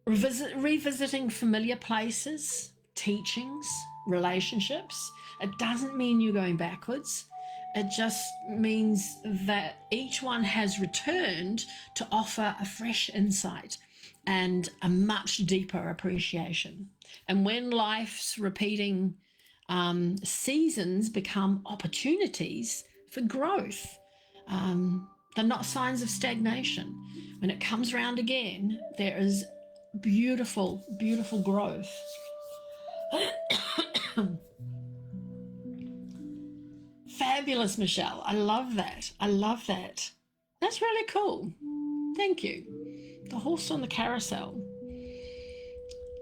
revisiting familiar places, teachings, relationships, it doesn't mean you're going backwards. It just means that each one has returned to offer a fresh insight. and a much deeper appreciation. And when life's repeating seasons become opportunities for growth, they're not signs of stagnation. When it comes around again, there is beautiful, beautiful growth. Fabulous, Michelle. I love that. I love that. That's really cool. Thank you. The horse on the carousel.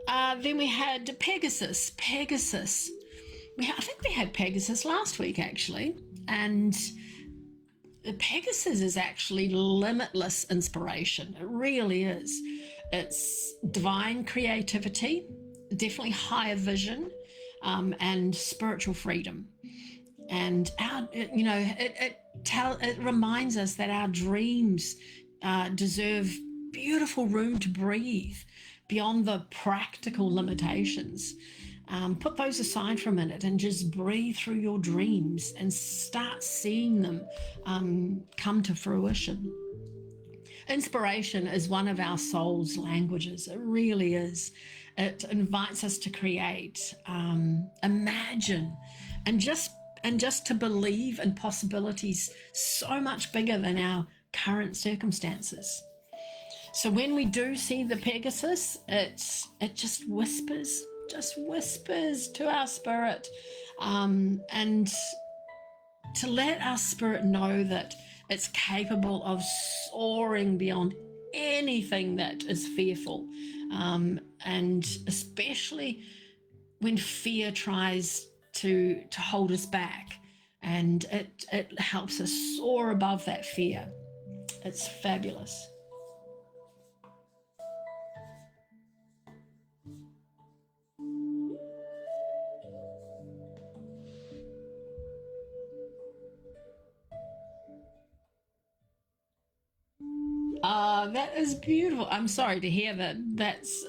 Then we had Pegasus. Pegasus. I think we had Pegasus last week, actually. And Pegasus is actually limitless inspiration. It really is. It's divine creativity, definitely higher vision, and spiritual freedom. And it reminds us that our dreams deserve beautiful room to breathe beyond the practical limitations. Put those aside for a minute and just breathe through your dreams and start seeing them come to fruition. Inspiration is one of our soul's languages. It really is. It invites us to create, imagine, and just to believe in possibilities so much bigger than our current circumstances. So when we do see the Pegasus, it just whispers to our spirit, and to let our spirit know that it's capable of soaring beyond anything that is fearful, and especially when fear tries to hold us back, and it helps us soar above that fear. It's fabulous. That is beautiful. I'm sorry to hear that that's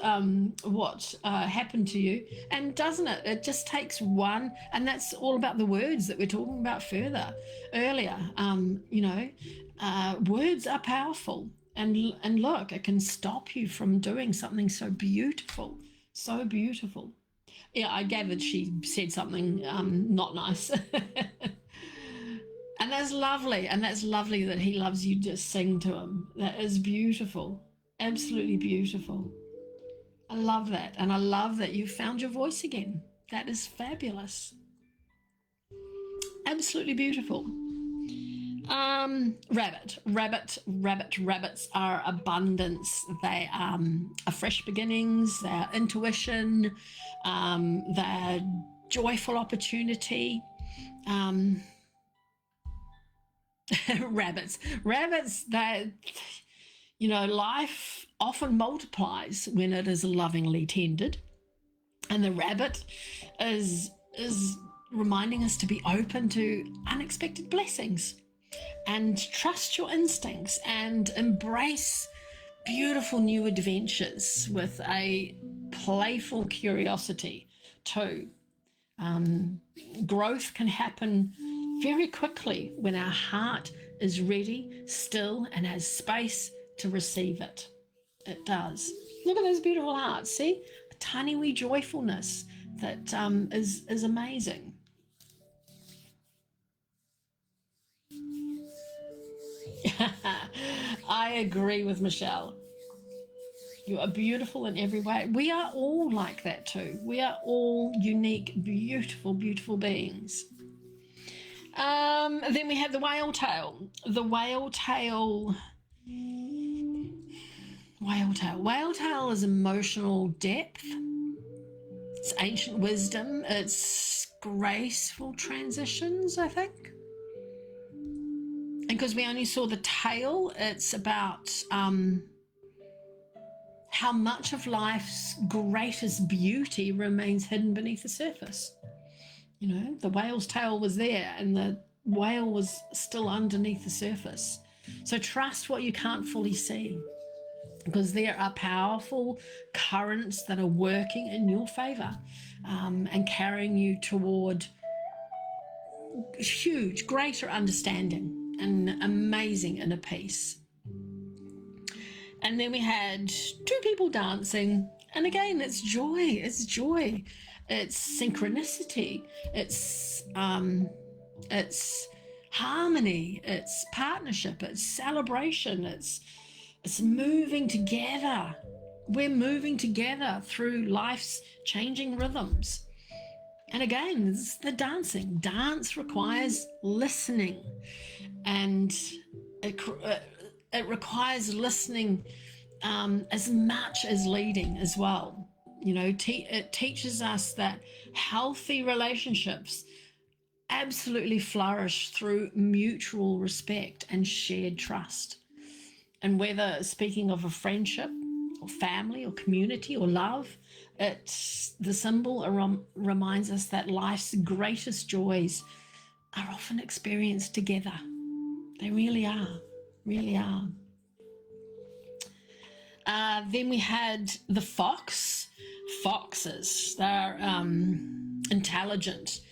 what happened to you. And doesn't it? It just takes one, and that's all about the words that we're talking about earlier. Words are powerful, and look, it can stop you from doing something so beautiful, so beautiful. Yeah, I gathered she said something not nice. And that's lovely. And that's lovely that he loves you to sing to him. That is beautiful. Absolutely beautiful. I love that. And I love that you found your voice again. That is fabulous. Absolutely beautiful. Rabbits are abundance. They are fresh beginnings. They're intuition. They're joyful opportunity. Rabbits, that, life often multiplies when it is lovingly tended, and the rabbit is reminding us to be open to unexpected blessings and trust your instincts and embrace beautiful new adventures with a playful curiosity too. Growth can happen very quickly when our heart is ready, still, and has space to receive it. It does. Look at those beautiful hearts. See? A tiny wee joyfulness that is amazing. I agree with Michelle. You are beautiful in every way. We are all like that too. We are all unique, beautiful, beautiful beings. Then we have the whale tail. The whale tail is emotional depth. It's ancient wisdom. It's graceful transitions, I think. And because we only saw the tail, it's about how much of life's greatest beauty remains hidden beneath the surface. The whale's tail was there and the whale was still underneath the surface. So trust what you can't fully see, because there are powerful currents that are working in your favor, and carrying you toward huge, greater understanding and amazing inner peace. And then we had two people dancing. And again, it's joy. It's joy. It's synchronicity. It's harmony. It's partnership. It's celebration. It's moving together. We're moving together through life's changing rhythms. And again, it's the dancing. Dance requires listening, and it requires listening as much as leading as well. It teaches us that healthy relationships absolutely flourish through mutual respect and shared trust. And whether speaking of a friendship or family or community or love, the symbol reminds us that life's greatest joys are often experienced together. They really are, really are. Then we had the foxes. They're intelligent,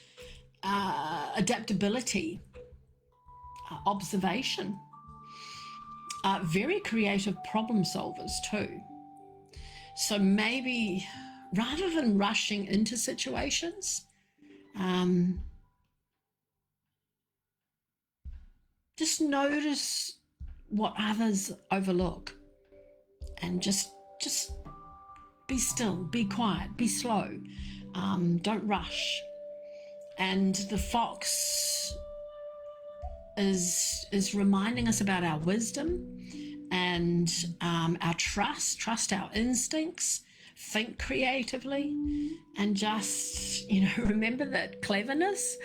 adaptability, observation, very creative problem solvers too. So maybe rather than rushing into situations, just notice what others overlook, and just be still, be quiet, be slow, don't rush. And the fox is reminding us about our wisdom and our trust our instincts, think creatively, and just remember that cleverness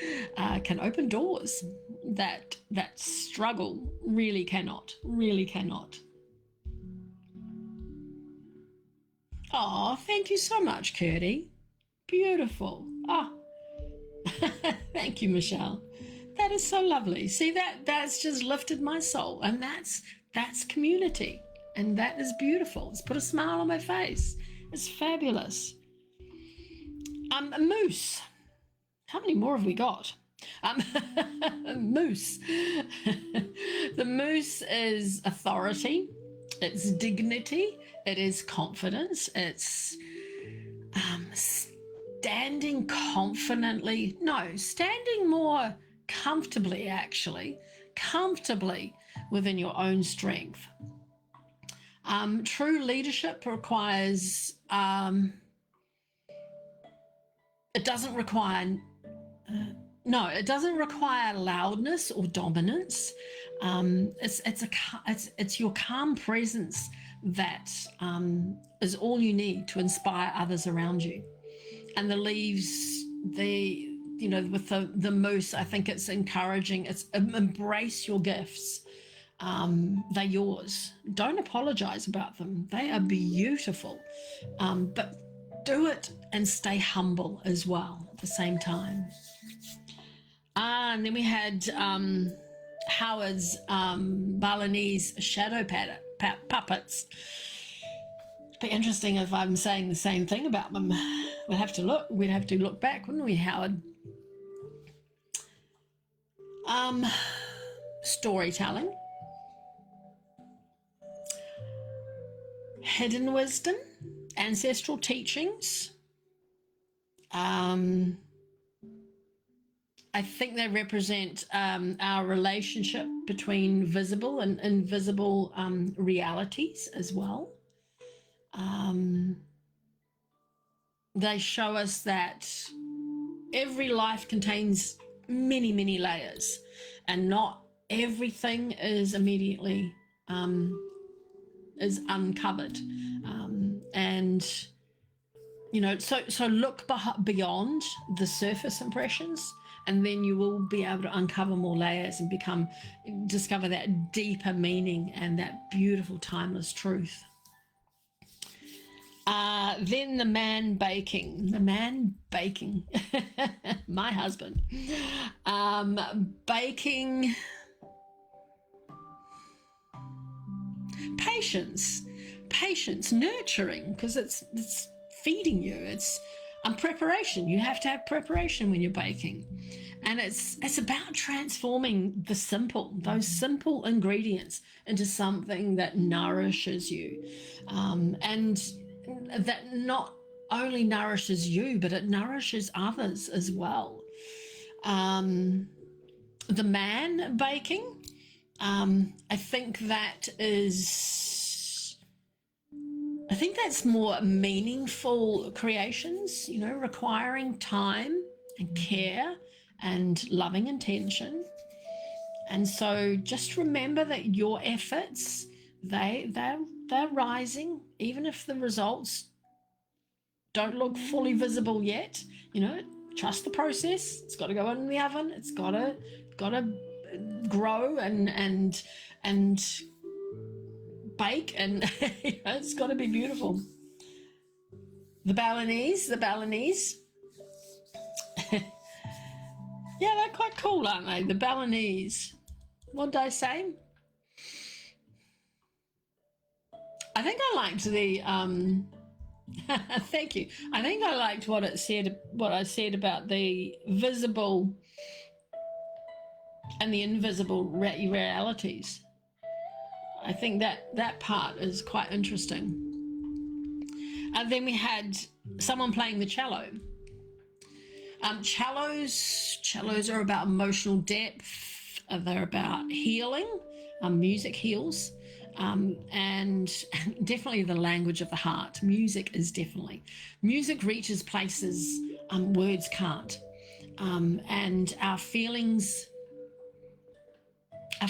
can open doors that struggle really cannot. Oh, thank you so much, Curdy. Beautiful. Oh, thank you, Michelle. That is so lovely. See, that's just lifted my soul, and that's community, and that is beautiful. It's put a smile on my face. It's fabulous. A moose. How many more have we got? Moose. The moose is authority. It's dignity. It is confidence. It's standing more comfortably, actually, within your own strength. True leadership requires, it doesn't require loudness or dominance. It's your calm presence that is all you need to inspire others around you. And the leaves, with the moose, I think it's encouraging. It's embrace your gifts. They're yours. Don't apologize about them. They are beautiful. But do it and stay humble as well at the same time. And then we had Howard's Balinese shadow puppets. It'd be interesting if I'm saying the same thing about them. We'd have to look back, wouldn't we, Howard? Storytelling, hidden wisdom, ancestral teachings. I think they represent our relationship between visible and invisible realities as well. They show us that every life contains many, many layers, and not everything is immediately is uncovered. So look beyond the surface impressions, and then you will be able to uncover more layers and discover that deeper meaning and that beautiful timeless truth. Then the man baking, my husband, baking, patience, nurturing, because it's feeding you. It's preparation. You have to have preparation when you're baking. And it's about transforming those simple ingredients into something that nourishes you, and that not only nourishes you, but it nourishes others as well. Um, the man baking, I think that's more meaningful creations, requiring time and care and loving intention. And so just remember that your efforts, they're rising, even if the results don't look fully visible yet. Trust the process. It's got to go in the oven. It's got to grow and bake, and it's got to be beautiful. The Balinese. Yeah, they're quite cool, aren't they? The Balinese. What did I say? I think I liked the thank you. I think I liked what I said about the visible and the invisible realities. I think that part is quite interesting. And then we had someone playing the cello. Cellos are about emotional depth. They're about healing. Music heals. And definitely the language of the heart. Music reaches places words can't. And our feelings are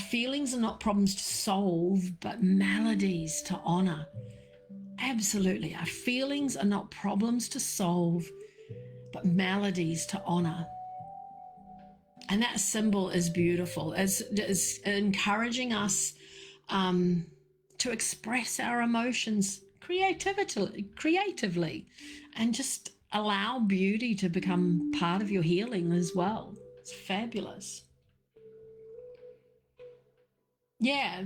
not problems to solve, but melodies to honor. Absolutely. Our feelings are not problems to solve, but melodies to honor. And that symbol is beautiful, as encouraging us to express our emotions creatively, and just allow beauty to become part of your healing as well. It's fabulous. Yeah,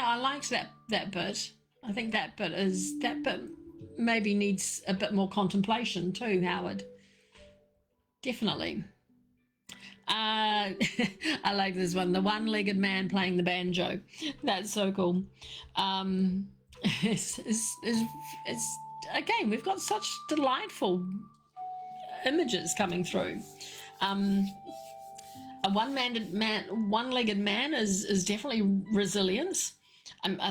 I liked that bit. I think that bit maybe needs a bit more contemplation too, Howard. Definitely. I like this one, the one-legged man playing the banjo. That's so cool. It's again, we've got such delightful images coming through. A one-legged man is definitely resilience.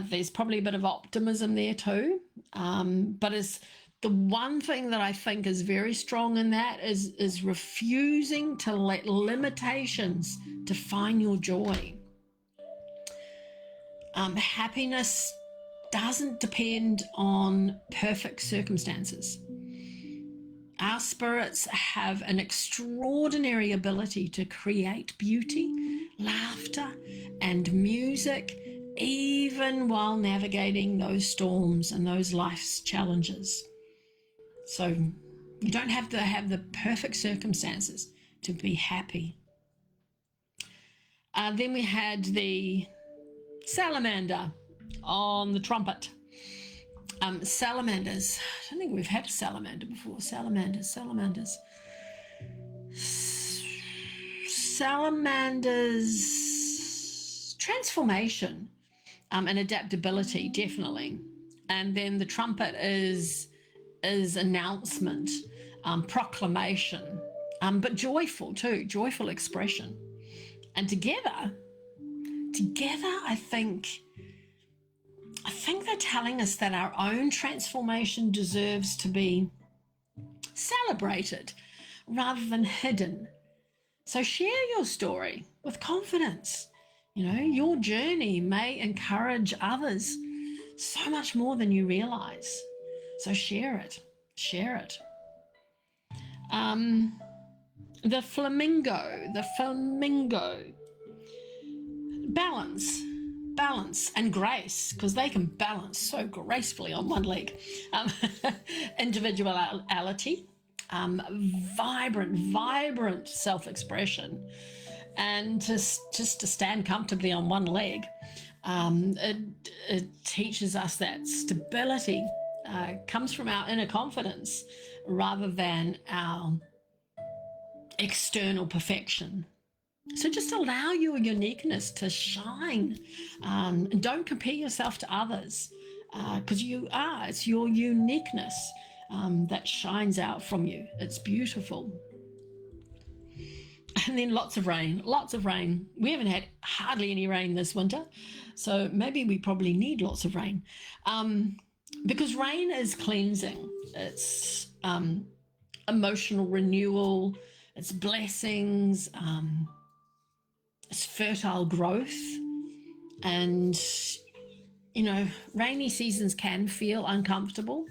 There's probably a bit of optimism there too. But it's the one thing that I think is very strong in that is refusing to let limitations define your joy. Happiness doesn't depend on perfect circumstances. Our spirits have an extraordinary ability to create beauty, laughter, and music, even while navigating those storms and those life's challenges. So you don't have to have the perfect circumstances to be happy. Then we had the salamander on the trumpet. Salamanders. I don't think we've had a salamander before. Salamanders. Transformation and adaptability, definitely. And then the trumpet is announcement, proclamation, but joyful too, joyful expression. And together, I think they're telling us that our own transformation deserves to be celebrated rather than hidden. So share your story with confidence. Your journey may encourage others so much more than you realize. So share it. The flamingo. Balance and grace, because they can balance so gracefully on one leg. Individuality, vibrant self-expression, and just to stand comfortably on one leg. It teaches us that stability comes from our inner confidence rather than our external perfection. So just allow your uniqueness to shine. And don't compare yourself to others, because it's your uniqueness that shines out from you. It's beautiful. And then lots of rain, lots of rain. We haven't had hardly any rain this winter, so maybe we probably need lots of rain, because rain is cleansing. It's emotional renewal, it's blessings, it's fertile growth. And, rainy seasons can feel uncomfortable,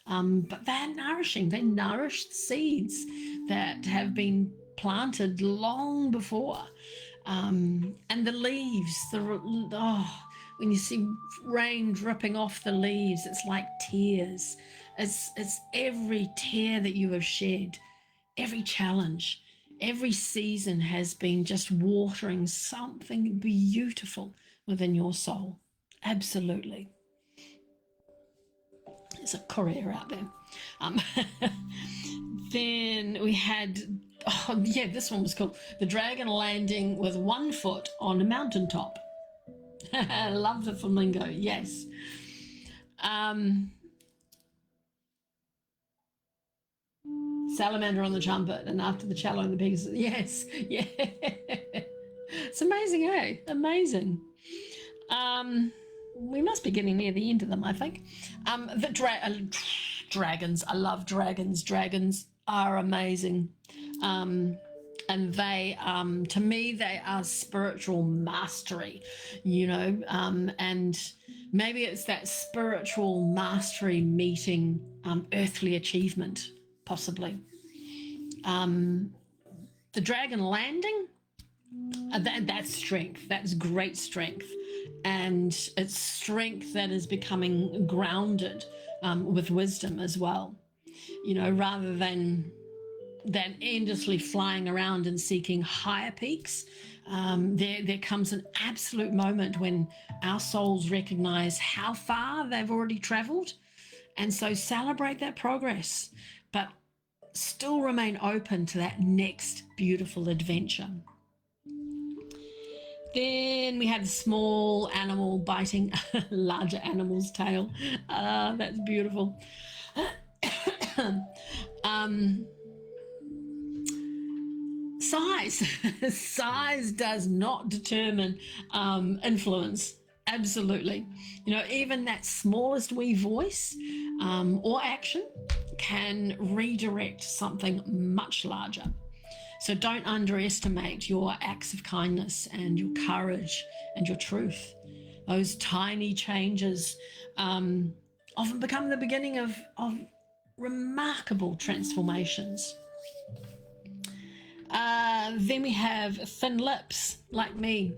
but they're nourishing. They nourish the seeds that have been planted long before. And the leaves, when you see rain dripping off the leaves, it's like tears. It's every tear that you have shed, every challenge, every season has been just watering something beautiful within your soul. Absolutely. There's a courier out there. Then we had, this one was cool. The dragon landing with 1 foot on a mountaintop. I love the flamingo, yes. Salamander on the trumpet, and after the cello and the Pegasus. Yes, yeah. It's amazing, eh? Amazing. We must be getting near the end of them, I think. Dragons. I love dragons. Dragons are amazing. And they, to me, they are spiritual mastery, and maybe it's that spiritual mastery meeting earthly achievement, possibly. The dragon landing, that's strength. That's great strength. And it's strength that is becoming grounded with wisdom as well, rather than endlessly flying around and seeking higher peaks. There comes an absolute moment when our souls recognize how far they've already traveled, and so celebrate that progress, but still remain open to that next beautiful adventure. Then we had a small animal biting a larger animal's tail. That's beautiful. Size does not determine influence. Absolutely. Even that smallest wee voice or action can redirect something much larger. So don't underestimate your acts of kindness and your courage and your truth. Those tiny changes often become the beginning of remarkable transformations. Then we have thin lips, like me.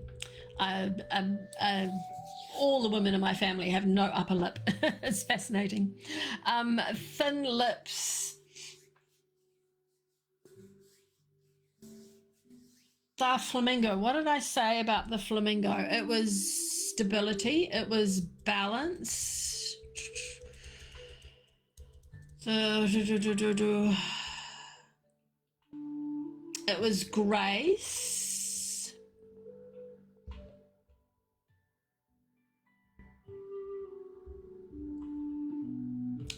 All the women in my family have no upper lip. It's fascinating. Thin lips. The flamingo. What did I say about the flamingo? It was stability. It was balance. It was grace.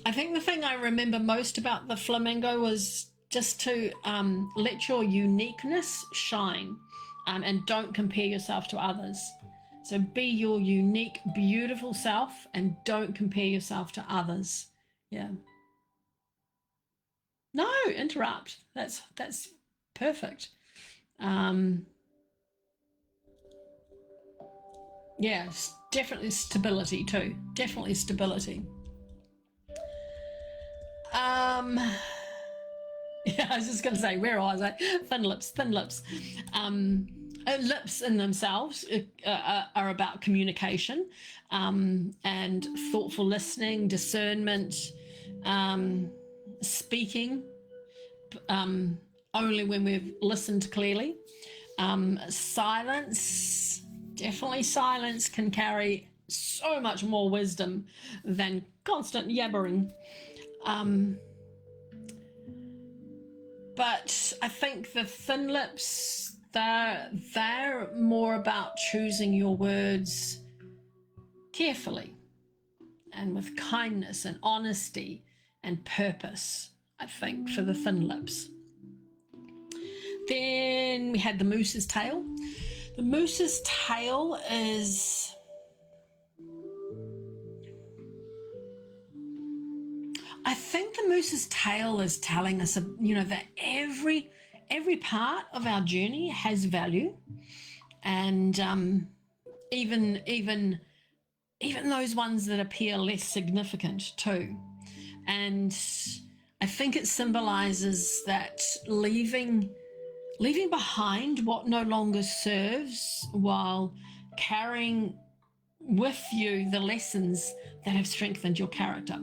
I think the thing I remember most about the flamingo was just to let your uniqueness shine, and don't compare yourself to others. So be your unique, beautiful self and don't compare yourself to others. Yeah. No, interrupt. That's perfect. Yes, definitely stability too. Definitely stability. Yeah, I was just going to say, where was I? Thin lips. Lips in themselves are about communication, and thoughtful listening, discernment, speaking only when we've listened clearly. Silence, definitely silence can carry so much more wisdom than constant yabbering. but I think the thin lips, they're more about choosing your words carefully and with kindness and honesty and purpose, I think, for the thin lips. Then we had the moose's tail. The moose's tail is, I think the moose's tail is telling us, that every part of our journey has value, and even those ones that appear less significant too. And I think it symbolizes that leaving behind what no longer serves while carrying with you the lessons that have strengthened your character.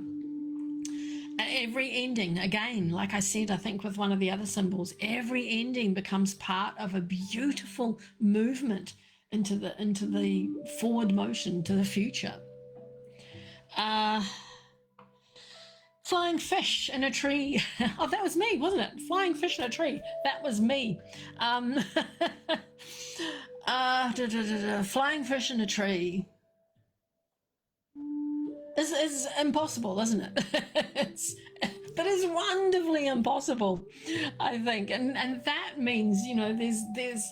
Every ending, again, like I said, I think with one of the other symbols, every ending becomes part of a beautiful movement into the forward motion to the future. Flying fish in a tree. Oh, that was me, wasn't it? Flying fish in a tree. That was me. Flying fish in a tree is impossible, isn't it? That is wonderfully impossible, I think. And that means, there's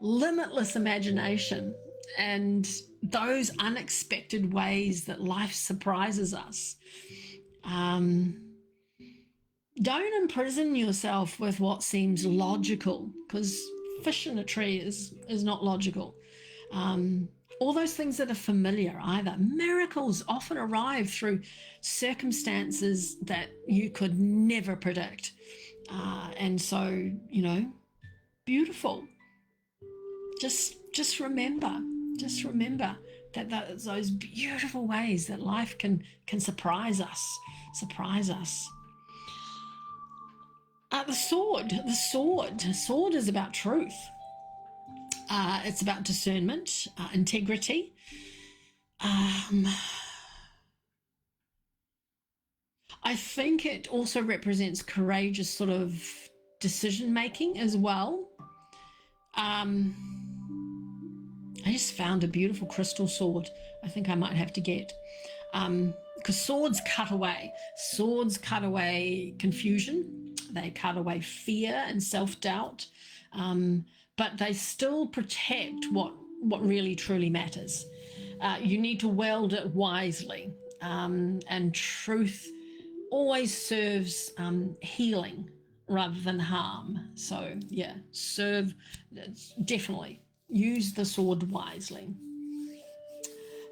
limitless imagination and those unexpected ways that life surprises us. Don't imprison yourself with what seems logical, because fish in a tree is not logical. All those things that are familiar either. Miracles often arrive through circumstances that you could never predict. And so, beautiful. Just remember that those beautiful ways that life can surprise us. The sword is about truth. It's about discernment, integrity. I think it also represents courageous sort of decision making as well. I just found a beautiful crystal sword. I think I might have to get, because swords cut away confusion. They cut away fear and self-doubt, but they still protect what really truly matters. You need to wield it wisely, and truth always serves healing rather than harm. So yeah, definitely use the sword wisely.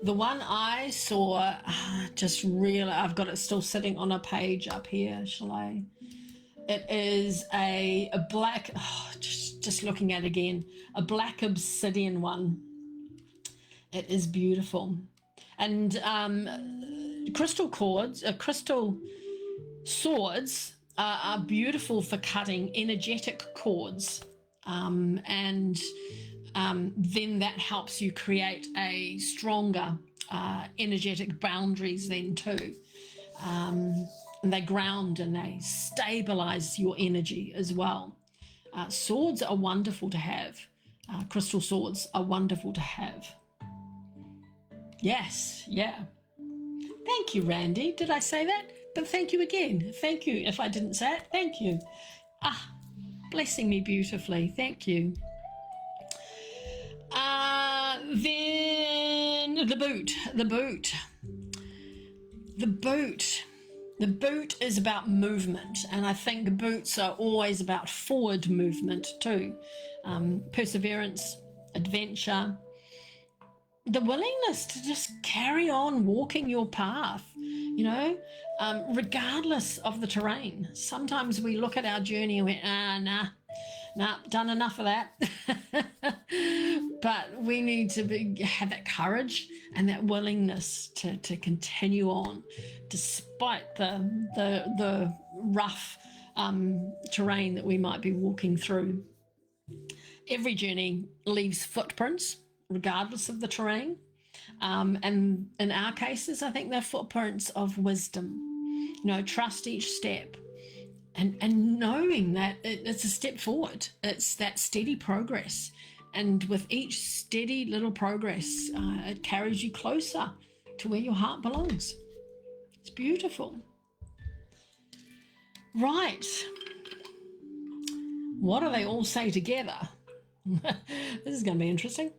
The one I saw, I've got it still sitting on a page up here. Shall I? It is a black, just looking at it again, a black obsidian one. It is beautiful. And crystal swords are beautiful for cutting energetic cords. Then that helps you create a stronger energetic boundaries then too. And they ground and they stabilize your energy as well. Swords are wonderful to have. Crystal swords are wonderful to have. Yes, yeah. Thank you, Randy. Did I say that? But thank you again. Thank you. If I didn't say it, thank you. Blessing me beautifully. Thank you. Then the boot is about movement, and I think boots are always about forward movement too. Perseverance, adventure, the willingness to just carry on walking your path, regardless of the terrain. Sometimes we look at our journey and we nah, done enough of that. But we need to have that courage and that willingness to continue on despite the rough terrain that we might be walking through. Every journey leaves footprints regardless of the terrain. And in our cases, I think they're footprints of wisdom. Trust each step and knowing that it's a step forward. It's that steady progress. And with each steady little progress, it carries you closer to where your heart belongs. It's beautiful. Right. What do they all say together? This is going to be interesting.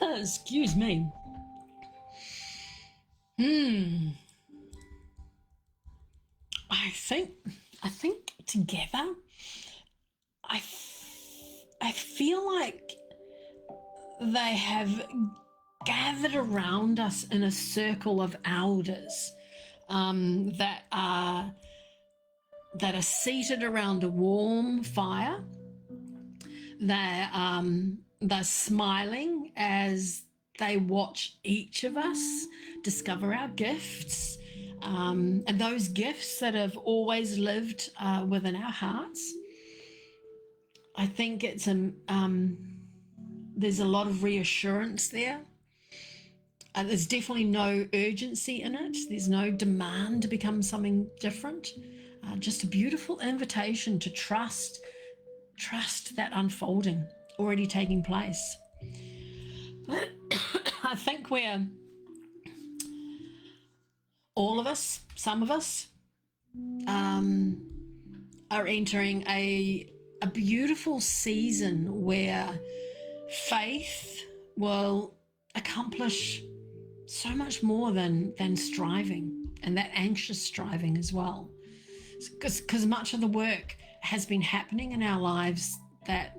Excuse me. I think together, I feel like they have gathered around us in a circle of elders that are seated around a warm fire. They're smiling as they watch each of us discover our gifts, and those gifts that have always lived within our hearts. I think it's there's a lot of reassurance there. There's definitely no urgency in it. There's no demand to become something different. Just a beautiful invitation to trust that unfolding already taking place. I think we're all of us, some of us, are entering a beautiful season where faith will accomplish so much more than striving, and that anxious striving as well. Because much of the work has been happening in our lives that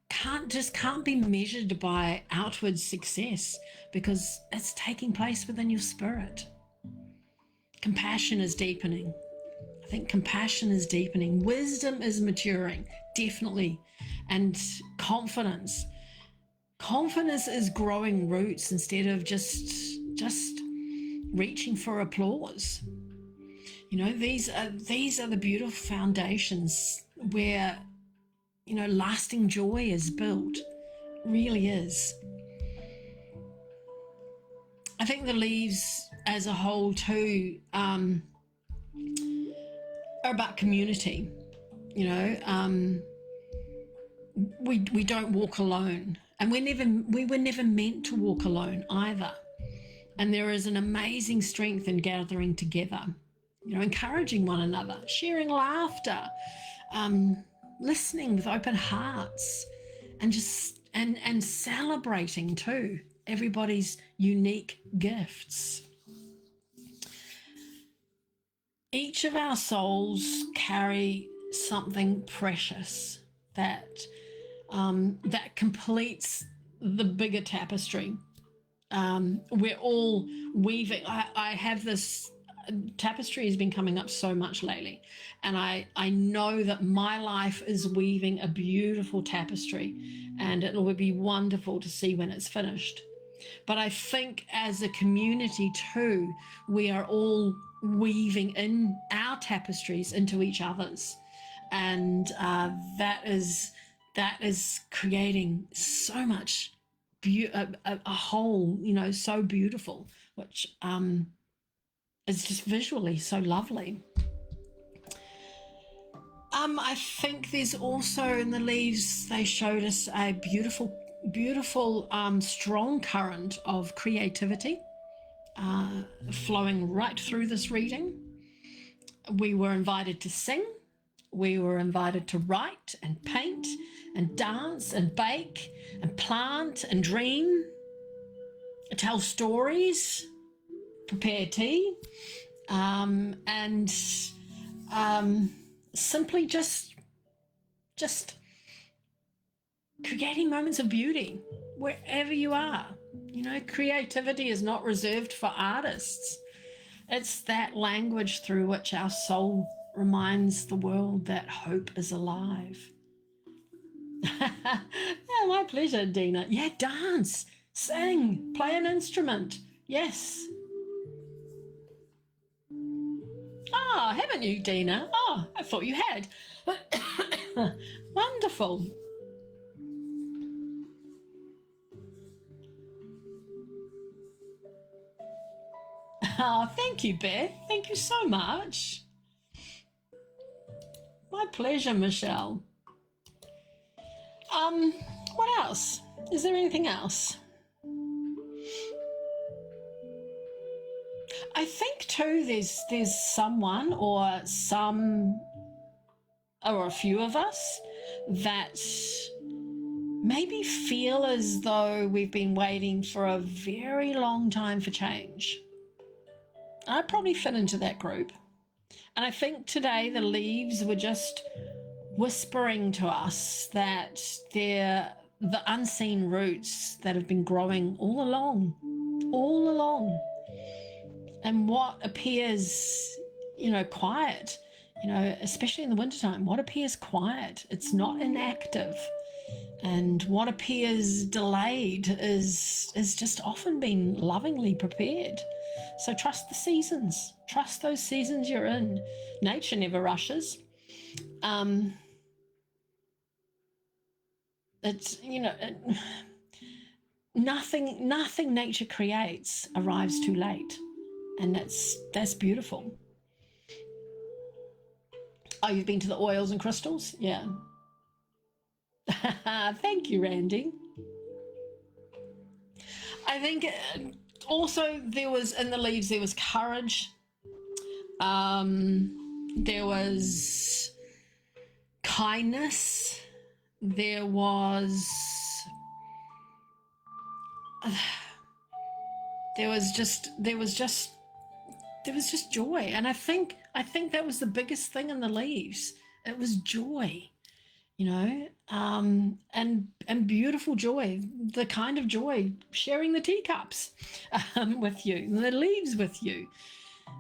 can't be measured by outward success, because it's taking place within your spirit. Compassion is deepening. I think compassion is deepening. Wisdom is maturing, definitely. And confidence is growing roots instead of just reaching for applause. You know, these are the beautiful foundations where, you know, lasting joy is built. It really is. I think the leaves as a whole too are about community. You know, we don't walk alone, and we were never meant to walk alone either. And there is an amazing strength in gathering together, you know, encouraging one another, sharing laughter, listening with open hearts, and and celebrating too everybody's unique gifts. Each of our souls carry something precious that completes the bigger tapestry. We're all weaving. I have this tapestry has been coming up so much lately, and I know that my life is weaving a beautiful tapestry, and it will be wonderful to see when it's finished. But I think as a community too, we are all weaving in our tapestries into each other's, and that is creating so much a whole, you know, so beautiful, which is just visually so lovely. I think there's also in the leaves, they showed us a beautiful strong current of creativity flowing right through this reading. We were invited to sing, we were invited to write and paint and dance and bake and plant and dream, tell stories, prepare tea, and simply just creating moments of beauty wherever you are. You know, creativity is not reserved for artists. It's that language through which our soul reminds the world that hope is alive. Yeah, my pleasure, Dina. Yeah, dance, sing, play an instrument. Yes. Oh, haven't you, Dina? Oh, I thought you had. Wonderful. Oh, thank you, Beth. Thank you so much. My pleasure, Michelle. What else? Is there anything else? I think too there's someone or a few of us that maybe feel as though we've been waiting for a very long time for change. I probably fit into that group. And I think today the leaves were just whispering to us that they're the unseen roots that have been growing all along. And what appears, quiet, especially in the wintertime, what appears quiet, it's not inactive. And what appears delayed is just often been lovingly prepared. So trust the seasons. Trust those seasons you're in. Nature never rushes. It's, nothing nature creates arrives too late. And that's beautiful. Oh, you've been to the oils and crystals? Yeah. Thank you, Randy. I think also there was, in the leaves, there was courage. There was kindness. There was just joy. And I think that was the biggest thing in the leaves. It was joy. And beautiful joy, the kind of joy, sharing the teacups with you, the leaves with you.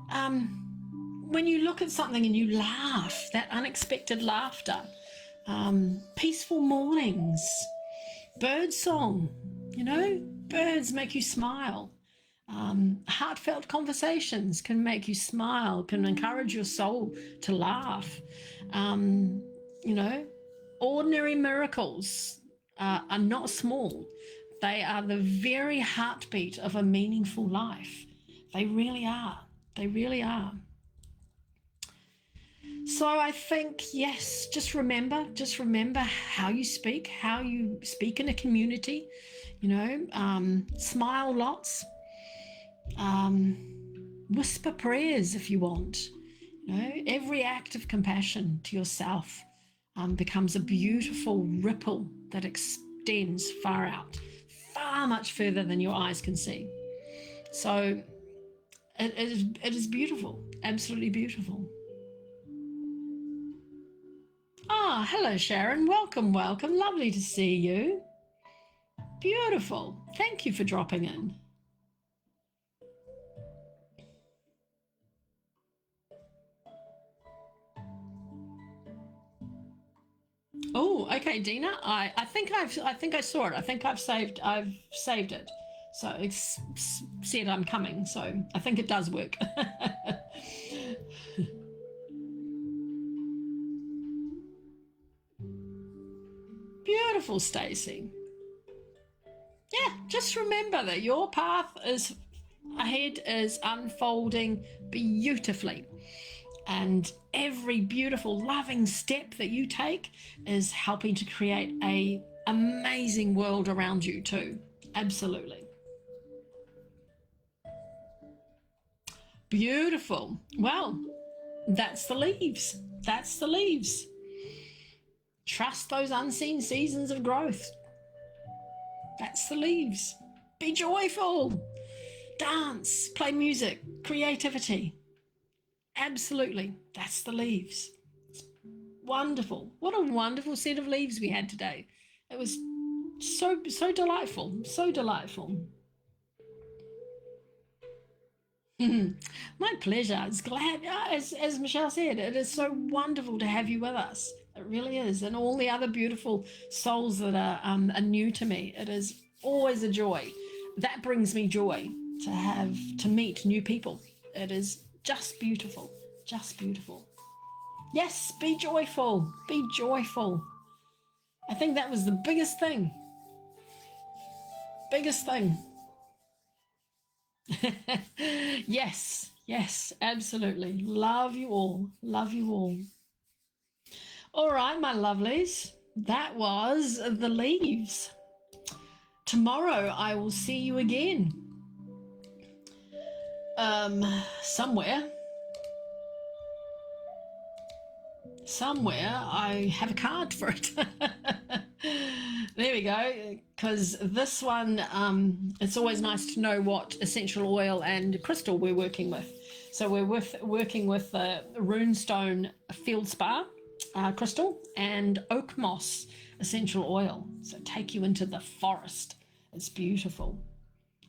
When you look at something and you laugh, that unexpected laughter, peaceful mornings, bird song, birds make you smile. Heartfelt conversations can make you smile, can encourage your soul to laugh. Ordinary miracles are not small. They are the very heartbeat of a meaningful life. They really are. They really are. So I think, yes, just remember how you speak in a community, smile lots, whisper prayers if you want, every act of compassion to yourself becomes a beautiful ripple that extends far out, far much further than your eyes can see. So it is beautiful, absolutely beautiful. Ah, hello, Sharon. Welcome. Lovely to see you. Beautiful. Thank you for dropping in. Oh, okay, Dina. I think I saw it. I think I've saved it. So it said I'm coming. So I think it does work. Beautiful, Stacey. Yeah, just remember that your path ahead is unfolding beautifully. And every beautiful, loving step that you take is helping to create an amazing world around you too. Absolutely. Beautiful. Well, that's the leaves. That's the leaves. Trust those unseen seasons of growth. That's the leaves. Be joyful. Dance, play music, creativity. Absolutely. That's the leaves. It's wonderful. What a wonderful set of leaves we had today. It was so delightful. So delightful. My pleasure. It's glad, as Michelle said, it is so wonderful to have you with us. It really is. And all the other beautiful souls that are new to me. It is always a joy. That brings me joy to meet new people. It is just beautiful. Just beautiful. Yes, be joyful. Be joyful. I think that was the biggest thing. Biggest thing. Yes, yes, absolutely. Love you all. Love you all. All right, my lovelies. That was the leaves. Tomorrow I will see you again. Somewhere. Somewhere I have a card for it. There we go. Because this one, it's always nice to know what essential oil and crystal we're working with. So we're working with runestone feldspar crystal and oak moss essential oil. So take you into the forest. It's beautiful.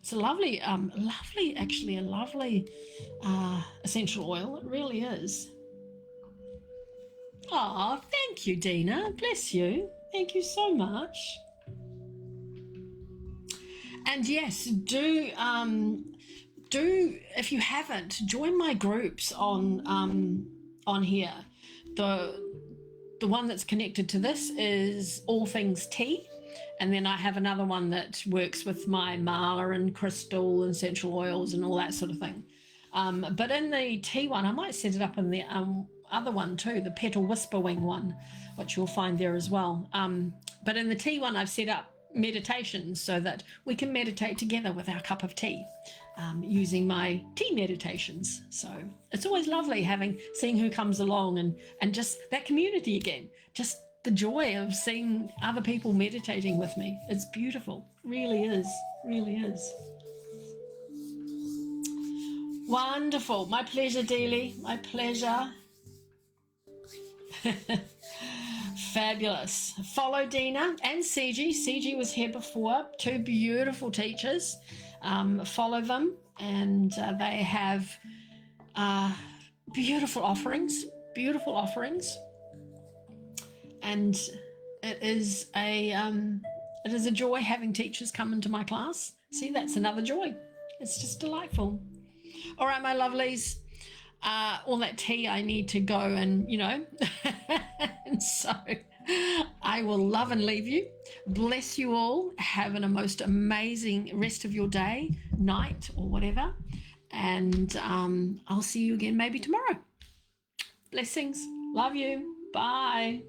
It's a lovely, actually a lovely essential oil. It really is. Oh, thank you, Dina. Bless you. Thank you so much. And yes, do if you haven't, join my groups on here. The one that's connected to this is All Things Tea. And then I have another one that works with my mala and crystal and essential oils and all that sort of thing. But in the tea one, I might set it up in the other one too, the petal whisper wing one, which you'll find there as well. But in the tea one, I've set up meditations so that we can meditate together with our cup of tea using my tea meditations. So it's always lovely seeing who comes along and just that community again, just the joy of seeing other people meditating with me. It's beautiful. Really is. Really is. Wonderful. My pleasure, Dealey. My pleasure. Fabulous. Follow Dina and CG. CG was here before. Two beautiful teachers. Follow them, and they have beautiful offerings. Beautiful offerings. And it is a joy having teachers come into my class. See, that's another joy. It's just delightful. All right, my lovelies. All that tea, I need to go and, and so I will love and leave you. Bless you all. Have a most amazing rest of your day, night, or whatever. And I'll see you again maybe tomorrow. Blessings. Love you. Bye.